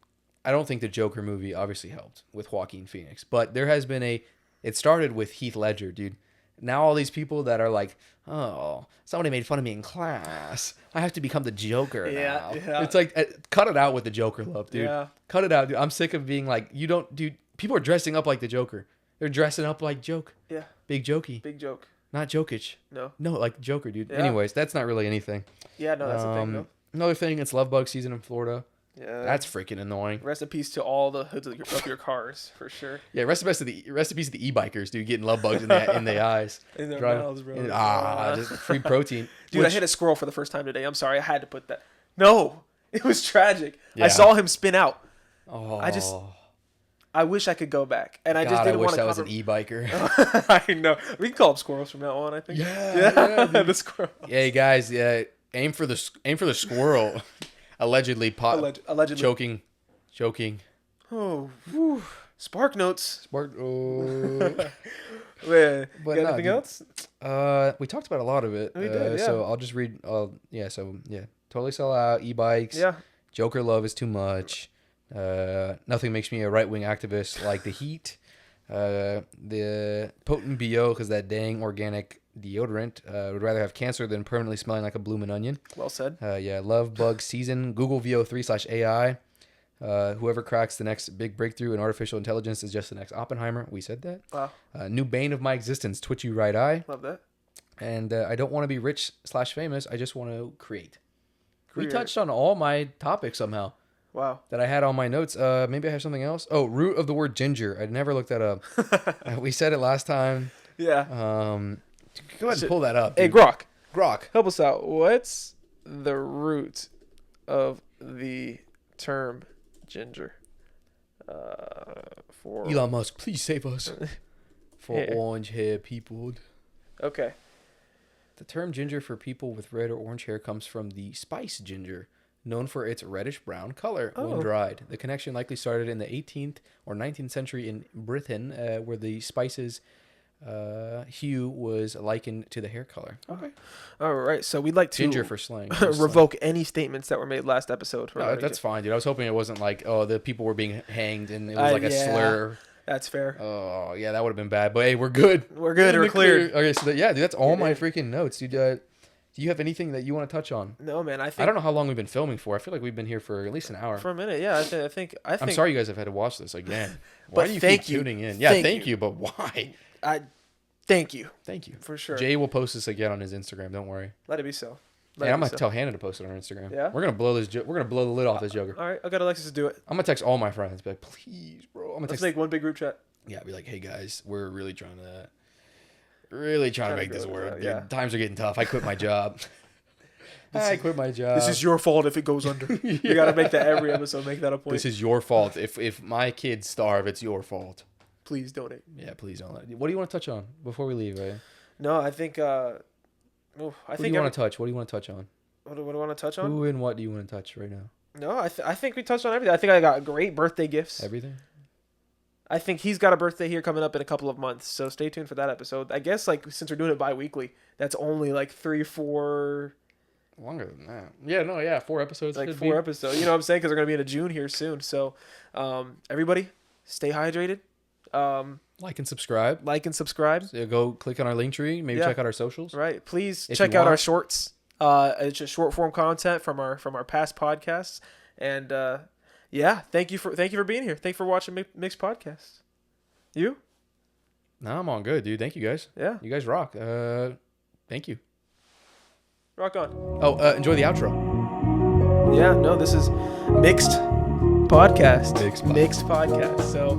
I don't think the Joker movie obviously helped with Joaquin Phoenix. But there has been it started with Heath Ledger, dude. Now all these people that are like, oh, somebody made fun of me in class. I have to become the Joker now. Yeah. It's like, cut it out with the Joker love, dude. Yeah. Cut it out, dude. I'm sick of being like, people are dressing up like the Joker. They're dressing up like Joke. Yeah. Big Jokey. Big Joke. Not Jokic. No, like Joker, dude. Yeah. Anyways, that's not really anything. Yeah, no, that's the thing, though. Another thing, it's Love Bug season in Florida. Yeah. That's freaking annoying. Rest in peace to all the hoods of your cars, for sure. Yeah, rest in peace to the e-bikers, dude, getting love bugs in the eyes. In their Driving- mouths, bro. just free protein. Dude, I hit a squirrel for the first time today. I'm sorry, I had to put that. No, it was tragic. Yeah. I saw him spin out. Oh, I wish I could go back, and I God, just didn't wish want to. that was an e-biker. I know. We can call them squirrels from now on. I think. Yeah, the squirrel. Hey guys, aim for the squirrel. Allegedly, Allegedly. choking. Oh, whew. Spark notes. Spark. Wait, But got no, anything dude. else? We talked about a lot of it. We did, yeah. So I'll just read. Totally sell out e-bikes. Yeah. Joker love is too much. Nothing makes me a right-wing activist like the heat. The potent BO because that dang organic deodorant. Would rather have cancer than permanently smelling like a bloomin' onion. Well said. Love bug season. Google VO3/AI. Whoever cracks the next big breakthrough in artificial intelligence is just the next Oppenheimer. We said that. Wow. New bane of my existence. Twitchy right eye. Love that. And I don't want to be rich/famous. I just want to create. We Create. touched on all my topics somehow Wow. that I had on my notes. Maybe I have something else. Oh, root of the word ginger. I never looked that up. We said it last time. Yeah. Go ahead and pull that up. Hey, Dude. Grok, help us out. What's the root of the term ginger? For Elon Musk, please save us. For Yeah. orange hair people. Okay. The term ginger for people with red or orange hair comes from the spice ginger, known for its reddish-brown color when Oh. dried. The connection likely started in the 18th or 19th century in Britain, where the spice's hue was likened to the hair color. Okay. All right. So we'd like to Ginger for slang. revoke any statements that were made last episode. No, that's fine, dude. I was hoping it wasn't like, oh, the people were being hanged and it was like a yeah. slur. That's fair. Oh, yeah, that would have been bad. But hey, we're good. We're good. We're cleared. Okay, so yeah, dude, that's all my Yeah. freaking notes, dude. Do you have anything that you want to touch on? No, man. I I think don't know how long we've been filming for. I feel like we've been here for at least an hour. for a minute. Yeah. I think. I'm sorry you guys have had to watch this again. Why But do you thank keep you. tuning in? Yeah, Thank thank you. you, but why? Thank you Thank you. for sure. Jay will post this again on his Instagram. Don't worry. Let it be so. And I'm gonna tell Hannah to post it on her Instagram. Yeah? We're gonna blow this. We're gonna blow the lid off this Joker. All right. I got Alexis to do it. I'm gonna text all my friends. Be like, please, bro. I'm gonna Let's text. make one big group chat. Yeah, be like, hey guys, we're really trying to make this grow work. this out, Dude. yeah. Times are getting tough. I quit my job. I quit my job. This is your fault if it goes under. You got to make that every episode. Make that a point. This is your fault. If my kids starve, it's your fault. Please donate. Yeah, please don't. What do you want to touch on before we leave? Right? No, I think. I What do think. you want to touch? What do you want to touch on? What do I want to touch on? Who and what do you want to touch right now? No, I think we touched on everything. I think I got great birthday gifts. Everything? I think he's got a birthday here coming up in a couple of months, so stay tuned for that episode. I guess since we're doing it bi-weekly, that's only 3-4. Longer than that. Yeah, no, yeah, 4 episodes. Like 4 episodes. You know what I'm saying? Because they're gonna be into June here soon. So, everybody, stay hydrated. Like and subscribe. So Go click on our link tree. Maybe Yeah. check out our socials. right. Please If check you out our want. shorts. It's just short form content from our past podcasts. And yeah, thank you for being here. Thank you for watching Mixed Podcasts. You? No, I'm all good, dude. Thank you guys. Yeah. You guys rock. Thank you. Rock on. Oh, enjoy the outro. Yeah, no, this is Mixed Podcast. Mixed Podcast. Mixed Podcast. So